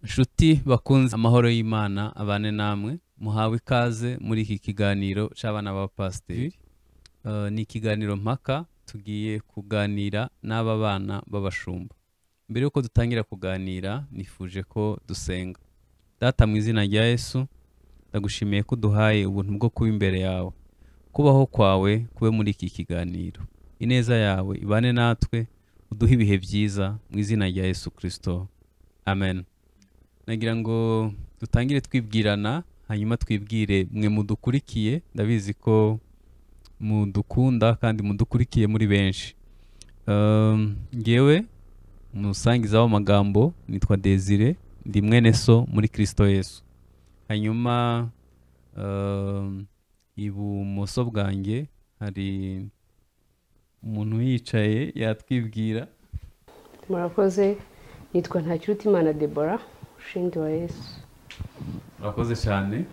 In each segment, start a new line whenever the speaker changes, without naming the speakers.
Nshuti bakunze amahoro y'Imana abane namwe muhawe ikaze muri iki kiganiro c'abana ba pasiteri. Ni ikiganiro mpaka tugiye kuganira n'aba bana b'abashumba. Mbere yuko dutangira kuganira nifuje ko dusenga. Data mu izina rya Yesu ndagushimiye ko duhaye ubuntu bwo kuba imbere yawe. Kubaho kwawe kube muri iki kiganiro. Ineza yawe ibane natwe uduhe ibihe byiza mu izina rya Yesu Kristo. Amen. Nagira ngo dutangire twibwirana hanyuma twibwire mwe mudukurikiye, ndabizi ko mudukunda kandi mudukurikiye muri benshi. Ngewe umusangiza w'amagambo nitwa Desire, ndi mwene so muri Kristo Yesu. Hanyuma ibumoso bwanjye hari umuntu yicaye yatwibwira.
Murakoze, nitwa Ntakirutimana Deborah, ushindi wa Yesu.
Murakoze cyane.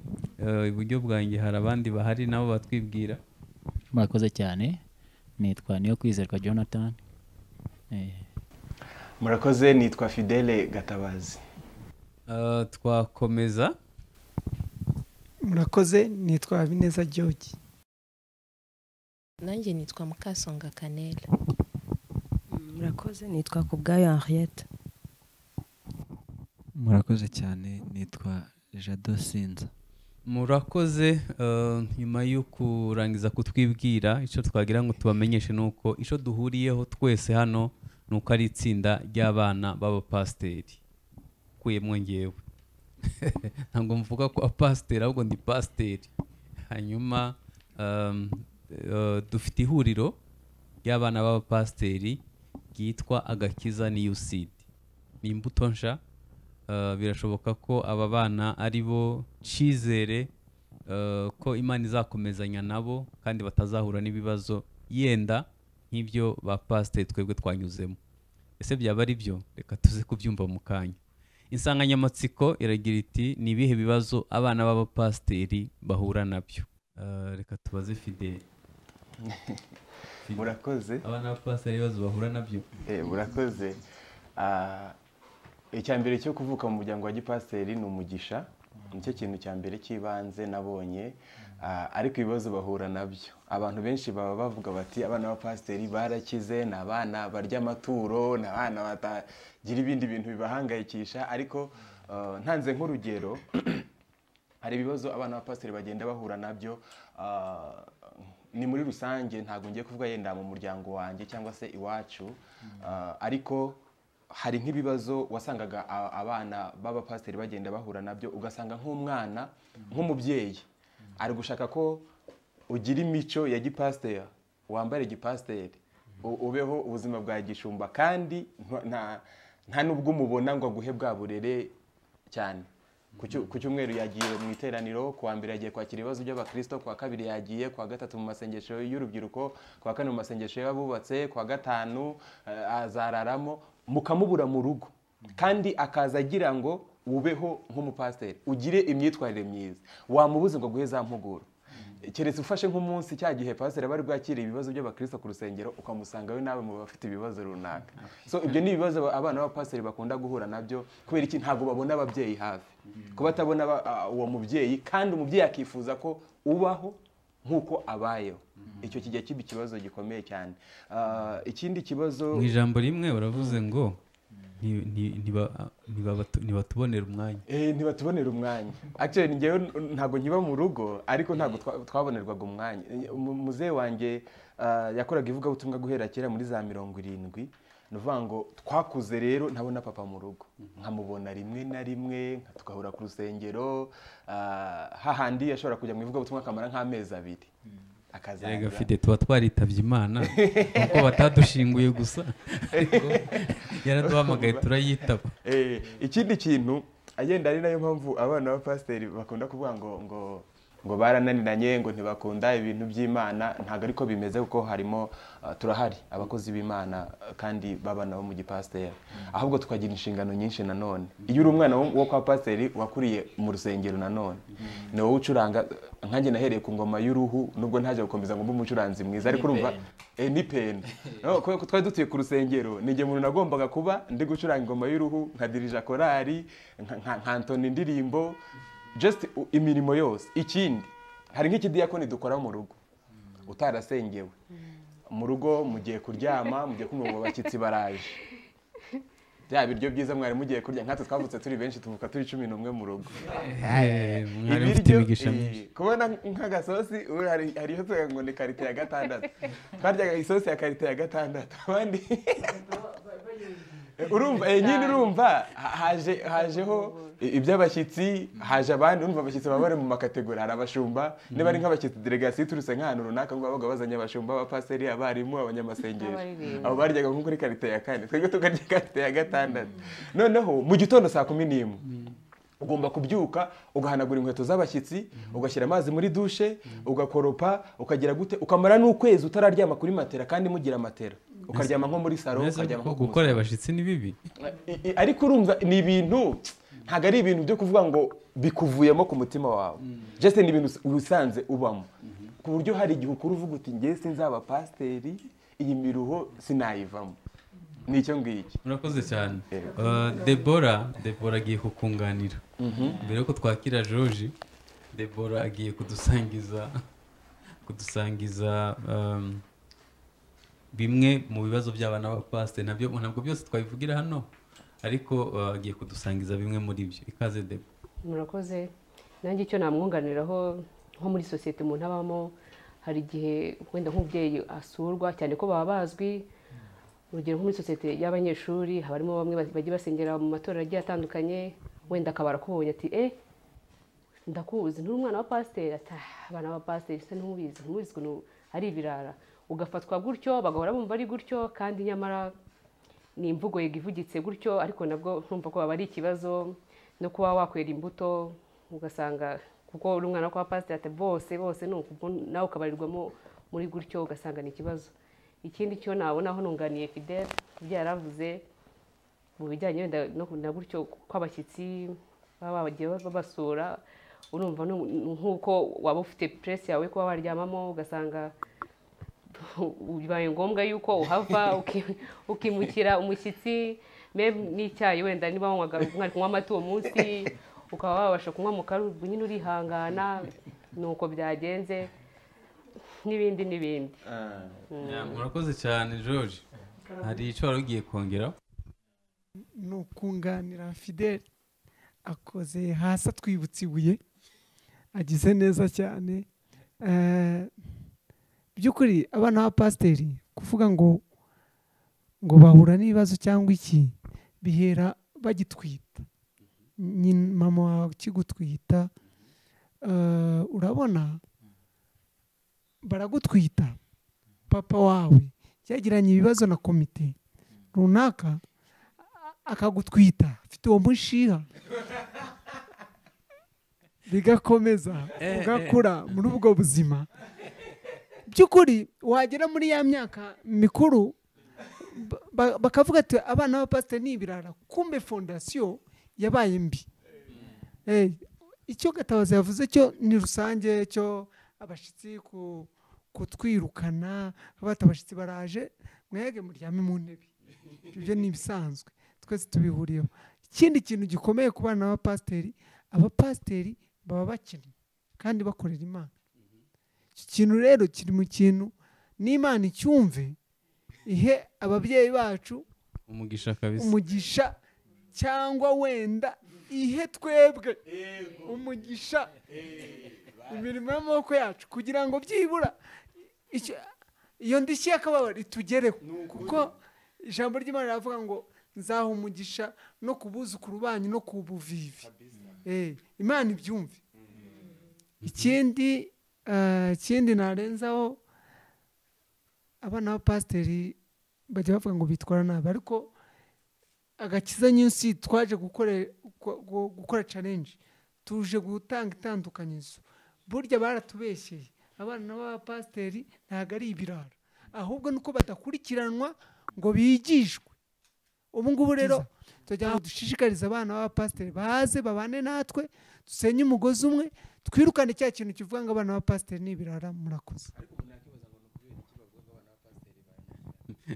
Iburyo bwanjye hari abandi bahari nabo batwibwira.
Murakoze cyane, nitwa Niyokwizerwa Jonathan.
Murakoze, nitwa Fidele Gatabazi.
Twakomeza.
Murakoze, nitwa Habineza George.
Nanjye nitwa Mukasonga Kanela.
Murakoze, nitwa Kubwayo Henriette.
Murakoze cyane, nitwa Jado Sinza.
Murakoze. Nyuma yo kurangiza kutwibwira, icyo twagira ngo tubamenyeshe nuko icyo duhuriyeho twese hano nuko ari itsinda ry'abana b'abapasiteri. Kuyemwe ngewe ntabwo mvuga ko apasiteri ahubwo ndi pasiteri. Hanyuma dufite ihuriro ry'abana b'abapasiteri ryitwa Agakiza New Seed. Ni imbuto nsha. Birashoboka ko aba bana ari bo cyizere ko Imana izakomezanya nabo kandi batazahura n'ibibazo yenda nk'ibyo ba pasiteri twebwe twanyuzemo. Ese byaba ari byo? Reka tuze kubyumva mu kanya. Insanganyamatsiko iragira iti ni ibihe bibazo abana b'abapasiteri bahura nabyo. Reka tubaze Fidele.
Murakoze.
Abana b'abapasiteri ibibazo bahura nabyo.
Murakoze. Icyambere cyo kuvuka mu muryango wa gipasiteri ni umugisha. Nicyo kintu cyambere cy'ibanze nabonye. Ariko ibibazo bahura nabyo, abantu benshi baba bavuga bati abana b'abapasiteri barakize, ni abana barya amaturo, ni abana batagira ibindi bintu bibahangayikisha. Ariko ntanze nk'urugero, hari ibibazo abana b'abapasiteri bagenda bahura nabyo. Ni muri rusange, ntabwo ngiye kuvuga yenda mu muryango wanjye cyangwa se iwacu, ariko hari nk'ibibazo wasangaga abana b'abapasiteri bagenda bahura nabyo. Ugasanga nk'umwana, nk'umubyeyi ari gushaka ko ugira imico ya gipasiteri, wambare gipasiteri, ubeho ubuzima bwa gishumba, kandi nta nubwo umubona ngo aguhe bwa burere cyane. Ku cyumweru yagiye mu iteraniro, ku wa mbere yagiye kwakira ibibazo by'abakristo, ku wa kabiri yagiye, ku wa gatatu mu masengesho y'urubyiruko, ku wa kane mu masengesho y'abubatse, ku wa gatanu azararamo, mukamubura mu rugo. Kandi akaza agira ngo ubeho nk'umupasiteri, ugire imyitwarire myiza, wamubuze ngo aguhe za mpuguro. Keretse ufashe nk'umunsi cya gihe pasiteri bari bwakiriye ibibazo by'abakristo ku rusengero, ukamusanga we nawe mu bafite ibibazo runaka. So ibyo ni ibibazo abana b'abapasiteri bakunda guhura nabyo. Kubera iki? Ntabwo babona ababyeyi hafi. Kuba atabona uwo mubyeyi, kandi umubyeyi akifuza ko ubaho nk'uko abayeho, icyo kijya kiba ikibazo gikomeye cyane. Ikindi kibazo,
mu ijambo rimwe uravuze ngo ntibatubonera umwanya.
Ntibatubonera umwanya. Actually ngewe ntabwo nkiba mu rugo, ariko ntabwo twabonerwaga umwanya. Muzehe wanjye yakoraga ivugabutumwa guhera kera muri za 70. Nuvuga ngo twakuze rero ntabona papa mu rugo, nkamubona rimwe na rimwe, tukahura ku rusengero. Hahandi yashobora kujya mu ivugabutumwa akamara nk'amezi 2 akazaza.
Yego Fide, tuba twaritabye Imana kuko batadushinguye gusa, yaraduhamagaye turayitaba.
Ikindi kintu agenda ari nayo mpamvu abana b'abapasiteri bakunda kuvuga ngo ngo barananiranye ngo ntibakunda ibintu by'Imana. Ntabwo ariko bimeze, kuko harimo turahari abakozi b'Imana kandi baba nabo mu gipasiteri, ahubwo tukagira inshingano nyinshi. Nanone iyo uri umwana wo kwa pasiteri wakuriye mu rusengero, nanone ni wowe ucuranga. Nkanjye nahereye ku ngoma y'uruhu, nubwo ntaje gukomeza ngo mbe umucuranzi mwiza, ariko urumva ni peni. Twari dutuye ku rusengero, nijye muntu nagombaga kuba ndi gucuranga ingoma y'uruhu, nkadirija korari, nkantona indirimbo, just imirimo yose. Ikindi, hari nk'ikidiyakoni dukora mu rugo utarasengewe. Mu rugo mugiye kuryama, mugiye kumva ngo abashyitsi baraje, bya biryo byiza mwari mugiye kurya. Nkatwe twavutse turi benshi, tuvuka turi 11 mu rugo.
mwari mufite imigisha myinshi.
Kubona nk'agasosi hariho tuvuga ngo ni karite ya 6, twaryaga isosi ya karite ya 6 abandi urumva nyine urumva hajeho iby'abashyitsi, haje abandi. Urumva abashyitsi baba bari mu makategori, hari abashumba, niba ari nk'abashyitsi delegasiyo turuse nk'ahantu runaka, ngo babaga bazanye abashumba, abapasiteri, abarimu, abanyamasengesho, abo baryaga nko kuri karite ya 4, twebwe tukarya karite ya 6. Noneho mu gitondo saa 11 ugomba kubyuka ugahanagura inkweto z'abashyitsi, ugashyira amazi muri dushe, ugakoropa, ukagira gute, ukamara n'ukwezi utararyama kuri matera, kandi mugira matera, ukaryama nko muri salo, ukaryama nko
gukorera abashyitsi ni bibi.
Ariko urumva ni ibintu, ntabwo ari ibintu byo kuvuga ngo bikuvuyemo ku mutima wawe, just ni ibintu usanze ubamo, ku buryo hari igihe ukuru uvuga uti ngiye sinzaba pasiteri, iyi miruho sinayivamo. Nicyo ngiki.
Murakoze cyane. Deborah agiye kukunganira. Mbere yuko twakira George, Deborah agiye kudusangiza bimwe mu bibazo by'abana b'abapasiteri. Ntabwo byose twabivugira hano, ariko agiye kudusangiza bimwe muri byo. Ikaze Deborah.
Murakoze. Nanjye icyo namwunganiraho, nko muri sosiyete umuntu abamo, hari igihe wenda nk'umubyeyi asurwa cyane ko baba bazwi. Urugero nko muri sosiyete y'abanyeshuri, harimo bamwe bagiye basengera mu matorero agiye atandukanye, wenda akabara kubonye ati ndakuzi, nturi umwana wa pasiteri. Ati abana ba pasiteri se ntubizi ukuntu ari ibirara. Ugafatwa gutyo, bagahora bumva ari gutyo, kandi nyamara ni imvugo yigivugitse gutyo, ariko nabwo ntumva ko baba ari ikibazo no kuba wakwera imbuto, ugasanga kuko uri umwana wa pasiteri ati bose ni uko, nawe ukabarirwamo muri gutyo, ugasanga ni ikibazo. Ikindi cyo nabonaho nunganiye Fidel kubyo yaravuze mu bijyanye na gutyo kw'abashyitsi baba bagiye babasura, urumva nk'uko waba ufite press yawe kuba waryamamo, ugasanga bibaye ngombwa yuko uhava ukimukira umushyitsi, n'icyayi wenda niba mwari kunywa amata uwo munsi, ukaba wabasha kunywa mu karubu, nyine urihangana, nuko byagenze, n'ibindi.
Murakoze cyane George. Hari icyo wari ugiye kongera?
ni ukunganira Fidel akoze hasi atwibutsa ibuye, agize neza cyane. By'ukuri abana ba pasiteri kuvuga ngo bahura n'ibibazo cyangwa iki, bihera bagitwita. Mama wawe ukigutwita, urabona baragutwita, papa wawe yagiranye ibibazo na komite runaka akagutwita, afite uwo mushiha, bigakomeza ugakura muri ubwo buzima. By'ukuri wagera muri ya myaka mikuru bakavuga ati abana b'abapasiteri ni ibirara, kumbe fondasiyo yabaye mbi. Icyo Gatabazi yavuze cyo ni rusange, cyo abashyitsi kutwirukana, abashyitsi baraje mwege muryame mu ntebe, ibyo ni ibisanzwe, twese tubihuriyeho. Ikindi kintu gikomeye ku bana b'abapasiteri, abapasiteri baba bakennye kandi bakorera Imana. Iki kintu rero kiri mu kintu n'Imana icyumve, ihe ababyeyi bacu
umugisha kabisa,
umugisha, cyangwa wenda ihe twebwe umugisha, imirimo y'amaboko yacu, kugira ngo byibura iyo ndishyi y'akababaro itugereho, kuko ijambo ry'Imana riravuga ngo nzaha umugisha no ku buzukuru banyu no ku buvivi. Imana ibyumve. Ikindi narenzaho, abana b'abapasiteri bajya bavuga ngo bitwara nabi, ariko Agakiza nyinshi twaje gukora challenge, tuje gutanga itandukanyirizo. burya baratubeshyeye abana b'abapasiteri ntabwo ari ibirara ahubwo nuko badakurikiranwa ngo bigishwe. Ubu ngubu rero tugira ngo dushishikarize abana b'abapasiteri baze babane natwe dusenye umugozi umwe twirukane cya kintu kivuga ngo abana b'abapasiteri ni ibirara. Murakoze.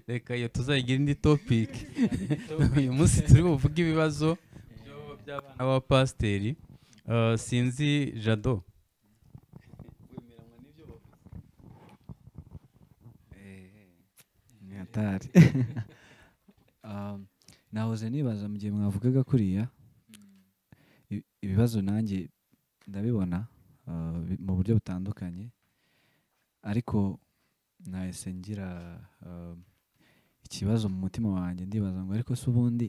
reka iyo tuzayigira indi topic. uyu munsi turi buvuge ibibazo by'abana b'abapasiteri. Sinzi Jado,
ni hatari. Nahoze nibaza mu gihe mwavugaga kuriya ibibazo nanjye ndabibona mu buryo butandukanye, ariko nahise ngira ikibazo mu mutima wanjye ndibaza ngo ariko se ubundi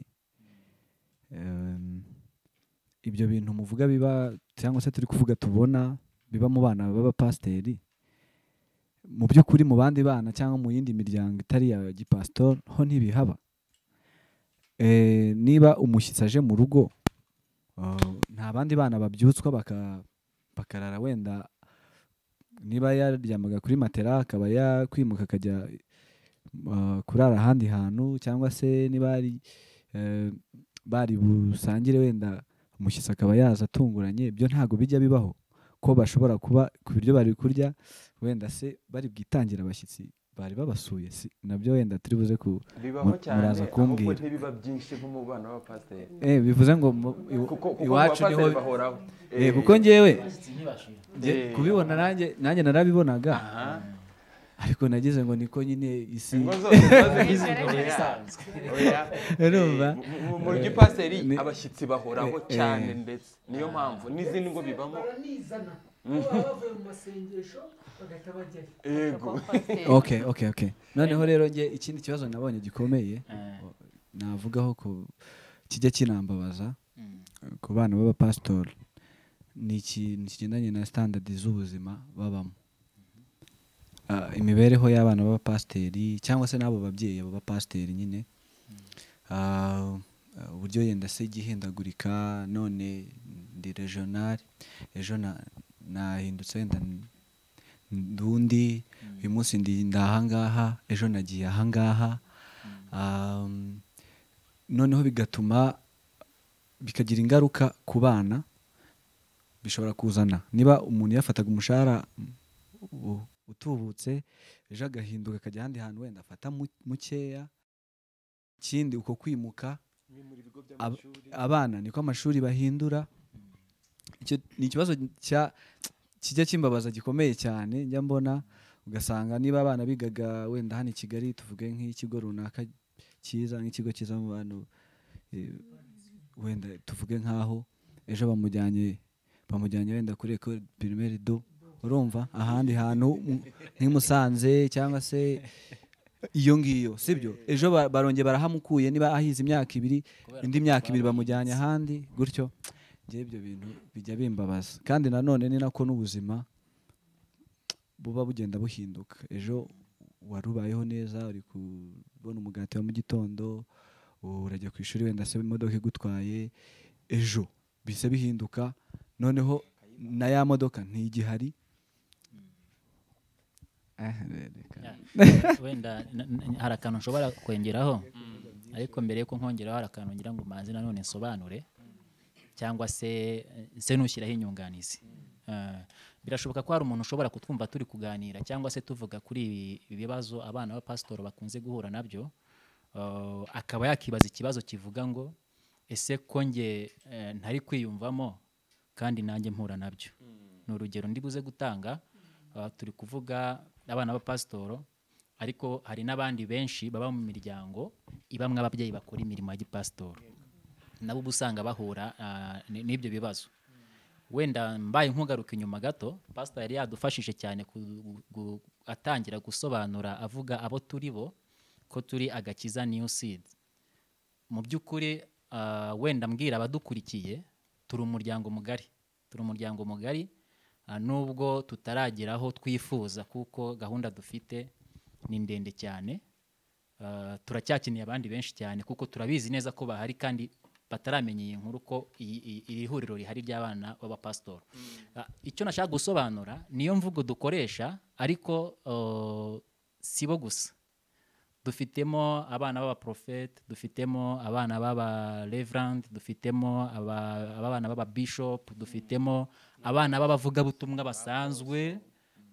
ibyo bintu muvuga biba cyangwa se turi kuvuga tubona biba mu bana b'abapasiteri, mu by'ukuri mu bandi bana cyangwa mu yindi miryango itari ya gipasitori ho ntibihaba? Niba umushyitsi aje mu rugo nta bandi bana babyutswa bakarara, wenda niba yaryamaga kuri matera akaba yakwimuka akajya kurara ahandi hantu, cyangwa se niba bari busangire wenda umushyitsi akaba yaza atunguranye. Ibyo ntabwo bijya bibaho ko bashobora kuba ku biryo bari kurya wenda se bari bwitangira abashyitsi bari babasuye. Nabyo wenda turi buze muraza kumbwira.
Ahubwo ntibiba byinshi nko mu bana b'abapasiteri.
Bivuze ngo iwacu niho kuko ngewe kubibona nanjye narabibonaga, ariko nagize ngo niko nyine isi
mu gipasiteri abashyitsi bahoraho cyane, ndetse niyo mpamvu n'izindi ngo bibamo
bavuye mu masengesho bagahita bajyayo.
Yego.
Okay. Noneho rero nge ikindi kibazo nabonye gikomeye navugaho ko kijya kinambabaza ku bana b'abapasitori ni ikintu kigendanye na standard z'ubuzima babamo. Imibereho y'abana b'abapasiteri cyangwa se n'abo babyeyi b'abapasiteri nyine, uburyo yenda se igihindagurika. None ndi regional, ejo nahindutse wenda ndundi, uyu munsi ndi ahangaha, ejo nagiye ahangaha. Noneho bikagira ingaruka ku bana. Bishobora kuzana, niba umuntu yafataga umushahara utubutse, ejo agahinduka akajya ahandi hantu wenda afata mukeya. Ikindi uko kwimuka abana niko amashuri bahindura. Icyo ni ikibazo kijya kimbabaza gikomeye cyane. Njya mbona ugasanga niba abana bigaga wenda hano i Kigali, tuvuge nk'ikigo runaka cyiza, nk'ikigo cyiza mu bantu, wenda tuvuge nk'aho ejo bamujyanye wenda kuri école primaire do, urumva ahandi hantu nk'i Musanze cyangwa se iyo ngiyo, sibyo? Ejo barongeye barahamukuye, niba ahize imyaka 2, indi myaka 2 bamujyanye ahandi gutyo. Ngiye ibyo bintu bijya bimbabaza, kandi nanone ni nako n'ubuzima buba bugenda buhinduka. Ejo warubayeho neza, uri kubona umugati wa mu gitondo, urajya ku ishuri, wenda se imodoka igutwaye, ejo bise bihinduka, noneho na ya modoka ntigihari.
Wenda hari akantu nshobora kwongeraho, ariko mbere yuko nkongeraho hari akantu ngira ngo manzi nanone nsobanure, cyangwa se nushyiraho inyunganizi. Birashoboka ko hari umuntu ushobora kutwumva turi kuganira cyangwa se tuvuga kuri ibi bibazo abana b'abapasitori bakunze guhura nabyo, akaba yakibaza ikibazo kivuga ngo ese ko nge ntari kwiyumvamo kandi nanjye mpura nabyo. Ni urugero ndi buze gutanga. Turi kuvuga abana b'abapasitori, ariko hari n'abandi benshi baba mu miryango ibamwe ababyeyi bakora imirimo ya gipasitori, nabo usanga bahura n'ibyo bibazo. Wenda mbaye nkugaruka inyuma gato, pastor yari yadufashije cyane atangira gusobanura avuga abo turi bo ko turi Agakiza New Seed. Mu by'ukuri wenda mbwira abadukurikiye, turi umuryango mugari, nubwo tutarageraho twifuza kuko gahunda dufite ni ndende cyane. Turacyakeneye abandi benshi cyane kuko turabizi neza ko bahari kandi bataramenya iyi nkuru ko iri huriro rihari ry'abana b'abapasitori. Icyo nashaka gusobanura niyo mvugo dukoresha, ariko si bo gusa. Dufitemo abana b'abaprofete, dufitemo abana b'abareverandi, dufitemo abana b'ababishop, dufitemo abana b'abavugabutumwa basanzwe,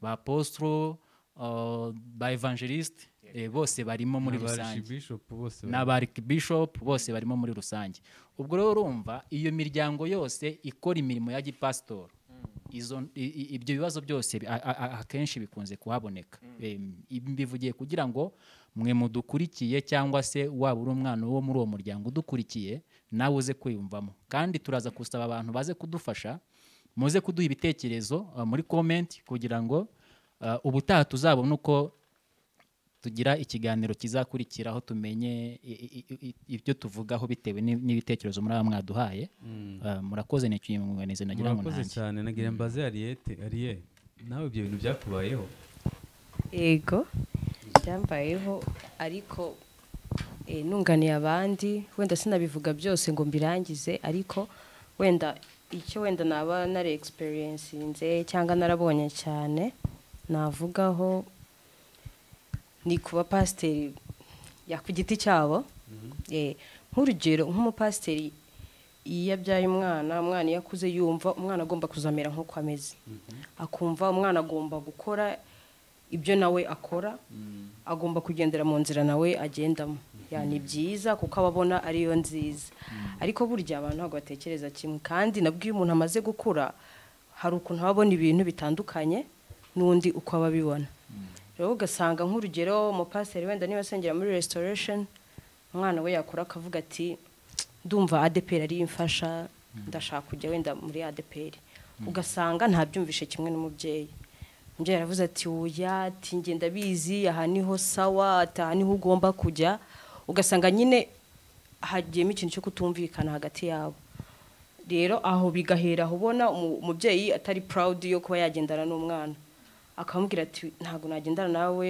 ba apostro, ba evangeliste, bose barimo muri rusange, n'abarikibishop bose barimo muri rusange. Ubwo rero urumva iyo miryango yose ikora imirimo ya gipasitori, ibyo bibazo byose akenshi bikunze kuhaboneka. Mbivugiye kugira ngo mwe mudukurikiye cyangwa se waba uri umwana wo muri uwo muryango udukurikiye nawe uze kwiyumvamo, kandi turaza gusaba abantu baze kudufasha, muze kuduha ibitekerezo muri comment kugira ngo ubutaha tuzabone uko tugira ikiganiro kizakurikiraho tumenye ibyo tuvugaho bitewe n'ibitekerezo muri aba mwaduhaye. Murakoze n'icyumwanize nagira ngo nanjye.
Murakoze cyane, nagira mbaze Ariye, nawe ibyo bintu byakubayeho?
Yego byambayeho, ariko nunganiye abandi, wenda sinabivuga byose ngo mbirangize, ariko wenda icyo wenda naba nari experience cyangwa narabonye cyane navugaho ni kuba pasiteri ku giti cyabo. Nk'urugero nk'umupasiteri iyo abyaye umwana iyo akuze yumva umwana agomba kuzamera nk'uko ameze, akumva umwana agomba gukora ibyo nawe akora, agomba kugendera mu nzira nawe agendamo. Ni byiza kuko ababona ariyo nziza, ariko burya abantu ntabwo batekereza kimwe, kandi nabwo iyo umuntu amaze gukura hari ukuntu ababona ibintu bitandukanye n'undi uko ababibona. Rero ugasanga nk'urugero umupasiteri wenda niba asengera muri restoration, umwana we yakora akavuga ati ndumva ADPR ari imfasha, ndashaka kujya wenda muri ADPR, ugasanga ntabyumvishe kimwe n'umubyeyi. Umubyeyi aravuze ati oya, ati ngenda bizi aha niho sawa, aha niho ugomba kujya. Ugasanga nyine hagiyemo ikintu cyo kutumvikana hagati yabo. Rero aho bigahera ubona umubyeyi atari proud yo kuba yagendana n'umwana, akamubwira ati ntago nagendana nawe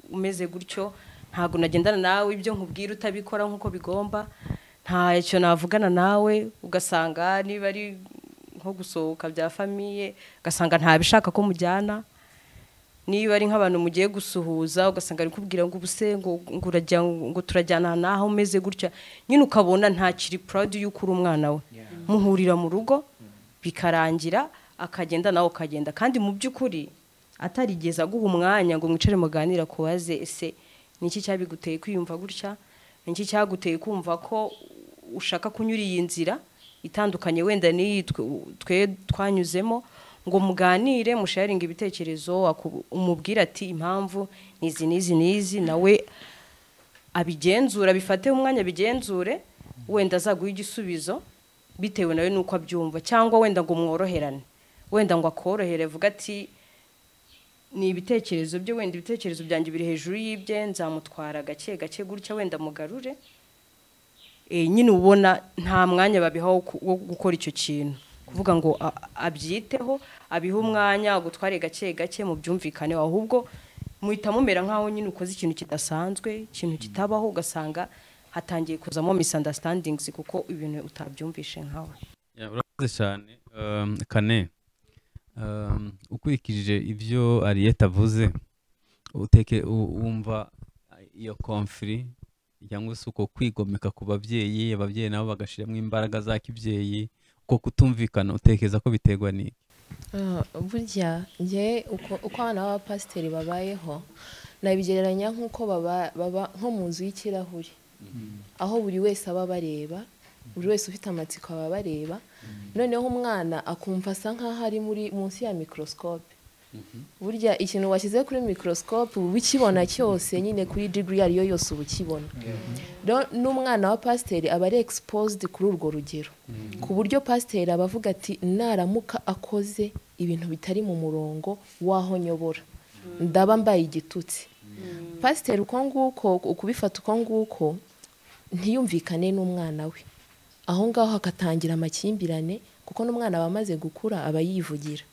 umeze gutyo, ntago nagendana nawe ibyo nkubwira utabikora nkuko bigomba, ntacyo navugana nawe. Ugasanga niba ari nko gusohoka bya famiye, ugasanga ntabishaka ko mujyana. Niba ari nk'abantu mugiye gusuhuza, ugasanga ari kubwira ngo ubuse ngo turajyana naho umeze gutya, nyine ukabona ntakiri proud y'uko uri umwana we. Muhurira mu rugo bikarangira, akagenda nawe ukagenda, kandi mu by'ukuri atarigeze aguha umwanya ngo mwicare muganira kubaze ese niki cyabiguteye kwiyumva gutya, niki cyaguteye kumva ko ushaka kunyura iyi nzira itandukanye wenda ni twe twanyuzemo, ngo muganire musharinga ibitekerezo, umubwira ati impamvu nizi nawe abigenzura, bifate umwanya bigenzure, wenda azaguha igisubizo bitewe nawe nuko abyumva, cyangwa wenda ngo mworoherane, wenda ngo akorohere vuga ati ni ibitekerezo byo, wenda ibitekerezo byanjye biri hejuru y'ibye, nzamutwara gake gutya wenda mugarure. Nyine ubona nta mwanya babihaho wo gukora icyo kintu, kuvuga ngo abyiteho, abiha umwanya gutware gake mu byumvikane, ahubwo muhita mumera nkaho nyine ukoze ikintu kidasanzwe, ikintu kitabaho, ugasanga hatangiye kuzamo misunderstandings kuko ibintu utabyumvishe nkawe.
Urakoze cyane. Kane, ukurikije ibyo Ariete avuze, wumva iyo conflict cyangwa se uko kwigomeka ku babyeyi, ababyeyi nabo bagashiramo imbaraga za kibyeyi, uko kutumvikana utekereza ko biterwa n'iki?
Burya nge uko abana b'abapasiteri babayeho nabigereranya nk'uko baba nko mu nzu y'ikirahuri, aho buri wese aba bareba, buri wese ufite amatsiko aba bareba, noneho umwana akumva asa nk'aho ari munsi ya microscope. Burya ikintu washyize kuri microscope uba ukibona cyose, nyine kuri degree ariyo yose uba ukibona. N'umwana wa pasiteri aba ari exposed kuri urwo rugero, ku buryo pasiteri aba avuga ati naramuka akoze ibintu bitari mu murongo waho nyobora, ndaba mbaye igitutsi. Pasiteri uko nguko ukubifata uko nguko ntiyumvikane n'umwana we, aho ngaho hakatangira amakimbirane, kuko n'umwana aba amaze gukura aba yivugira.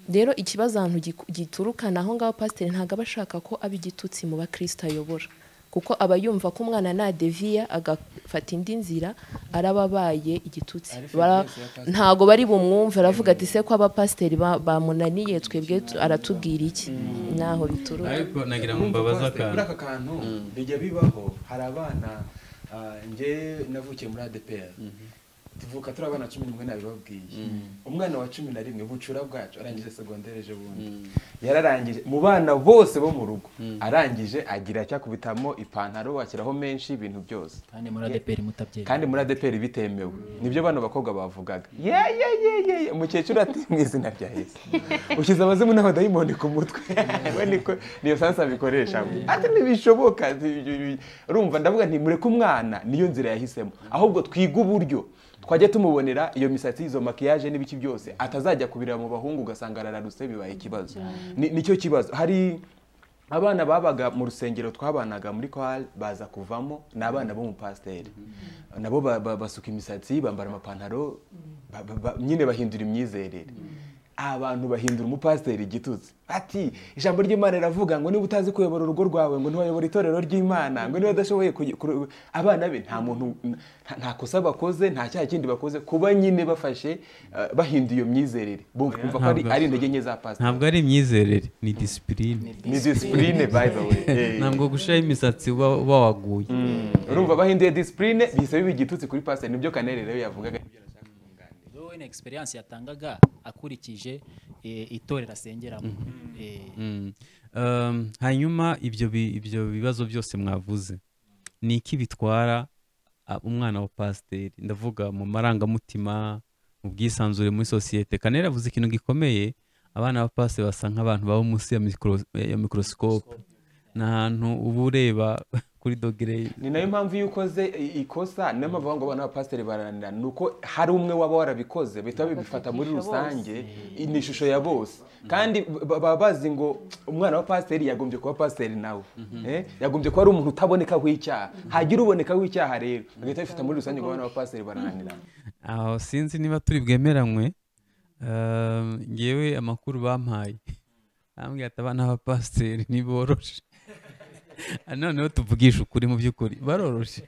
Rero ikibazo ahantu giturukana aho ngaho pasiteri ntabwo aba ashaka ko aba igitutsi mu bakristo ayobora, kuko aba yumva ko umwana nadeviya agafata indi nzira araba abaye igitutsi. Ntago bari bumwumve, aravuga ati se ko abapasiteri bamunaniye twebwe aratubwira iki? Naho bituruka.
ariko nagira ngo mbabaza
muri aka kantu bijya bibaho. Hari abana nge navukiye muri ADPR, tuvuka turi abana 11 nabibabwiye. Umwana wa 11 bucura bwacu arangije secondaire ejo bundi, yararangije mu bana bose bo mu rugo, arangije agira cyakubitamo ipantaro akiraho menshi ibintu byose,
kandi muri ADPR mutabyeye,
kandi muri ADPR bitemewe. Nibyo bano bakobwa bavugaga, ye umukecuru ati mu izina rya Yesu ukiza abazimu n'abadayimoni ku mutwe. We niko niyo sansa bikoresha, ati ntibishoboka. Urumva ndavuga nti mureke umwana niyo nzira yahisemo, ahubwo twiga uburyo twajya tumubonera iyo misatsi, izo makiyaje n'ibiki byose, atazajya kubirira mu bahungu ugasanga arararuse bibaye ikibazo. Nicyo kibazo. Hari abana babaga mu rusengero twabanaga muri kwari, baza kuvamo n'abana bo mu pasiteri, nabo basuka imisatsi, bambara amapantaro, nyine bahindura imyizerere. Abantu bahindura umupasiteri igitutsi. Ati ijambo ry'Imana riravuga ngo niba utazi kuyobora urugo rwawe ngo ntiwayobora itorero ry'Imana, ngo niba udashoboye abana be nta muntu nta kosa bakoze, nta cyaha kindi bakoze, kuba nyine bafashe bahinduye iyo myizerere. Bumva ko ari intege nke za pasiteri.
ntabwo ari imyizerere, ni discipline.
Ni discipline by the way.
ntabwo gushira imisatsi wawaguye.
Urumva bahinduye discipline bihise biba igitutsi kuri pasiteri. Nibyo Kanere rero yavugaga.
wowe experience yatangaga akurikije itorero asengeramo.
Hanyuma ibyo bibazo byose mwavuze ni iki bitwara umwana wa pasiteri? Ndavuga mu marangamutima, mu bwisanzure muri sosiyete. Kanera avuze ikintu gikomeye, abana ba pasiteri basa nk'abantu baba munsi ya mikroscope, n'ahantu uba ureba kuri dogere.
Ni nayo mpamvu iyo ukoze ikosa, niyo mpamvu ngo abana ba pasiteri barananira, nuko hari umwe waba warabikoze bahita babifata muri rusange, ni ishusho ya bose. Kandi baba bazi ngo umwana wa pasiteri yagombye kuba pasiteri nawe, yagombye kuba ari umuntu utabonekaho icyaha. Hagira ubonekaho icyaha rero bagahita bifata muri rusange ngo abana ba pasiteri barananira.
Aho sinzi niba turi bwemeranywe. Ngewe amakuru bampaye ambwira ati abana ba pasiteri niboroshe. Noneho tuvugisha ukuri, mu by'ukuri baroroshe.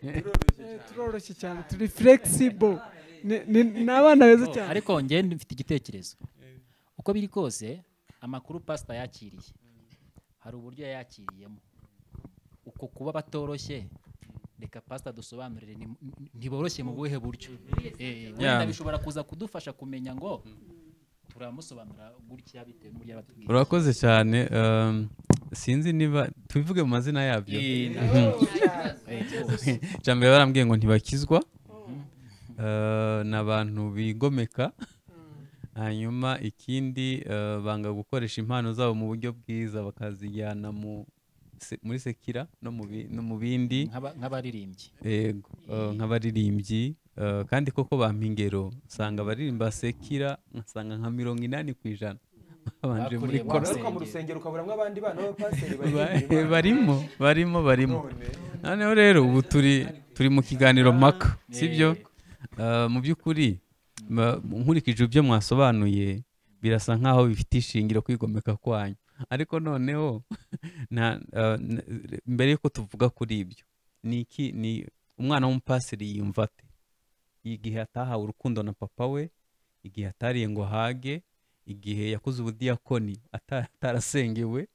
Turoroshye cyane, turi flexible, ni abana beza cyane.
Ariko njye mfite igitekerezo, uko biri kose amakuru pastor yakiriye hari uburyo yakiriyemo. Uko kuba batoroshye, reka pastor dusobanurire ntiboroshye mu buhe buryo. Wenda bishobora kuza kudufasha kumenya ngo turamusobanura gutya bitewe n'uburyo abatubwira.
Urakoze cyane. Sinzi niba tubivuge mu mazina yabyo. Jambo barambwiye ngo ntibakizwa, n'abantu bigomeka. Hanyuma ikindi banga gukoresha impano zabo mu buryo bwiza, bakazijyana muri sekira no mu bindi
nk'abaririmbyi.
Yego, nk'abaririmbyi. Kandi koko bampa ingero, usanga abaririmba sekira nkasanga nka 80% babanje muri
korona mu rusengero ukaburamwe abandi bana b'abapasiteri
barimo. Noneho rero ubu turi mu kiganiro mpaka, sibyo? Mu by'ukuri nkurikije ibyo mwasobanuye birasa nkaho bifite ishingiro kwigomeka kwanyu, ariko noneho mbere yuko tuvuga kuri ibyo, ni umwana w'umupasiteri yiyumva ate igihe atahawe urukundo na papa we, igihe atariye ngo hage, igihe yakoze ubudiyakoni atarasengewe,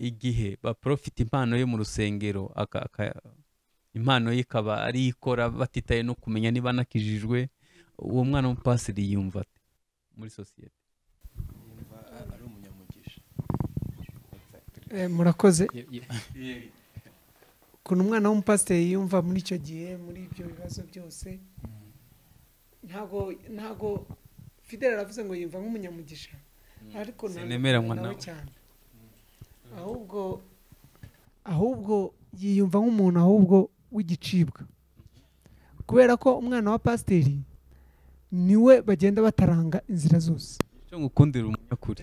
igihe baprofita impano ye mu rusengero, impano ye ikaba ari ikora batitaye no kumenya niba nakijijwe. Uwo mwana w'umupasiteri yiyumva ate muri sosiyete?
Ari umunyamugisha.
Murakoze. Ukuntu umwana w'umupasiteri yiyumva muri icyo gihe, muri ibyo bibazo byose, ntago Fidel aravuze ngo yumva nk'umunyamugisha, ariko nawe cyane, ahubwo yiyumva nk'umuntu ahubwo w'igicibwa, kubera ko umwana wa pasiteri niwe bagenda bataranga inzira zose.
Cyo ngukundira umunyakuri.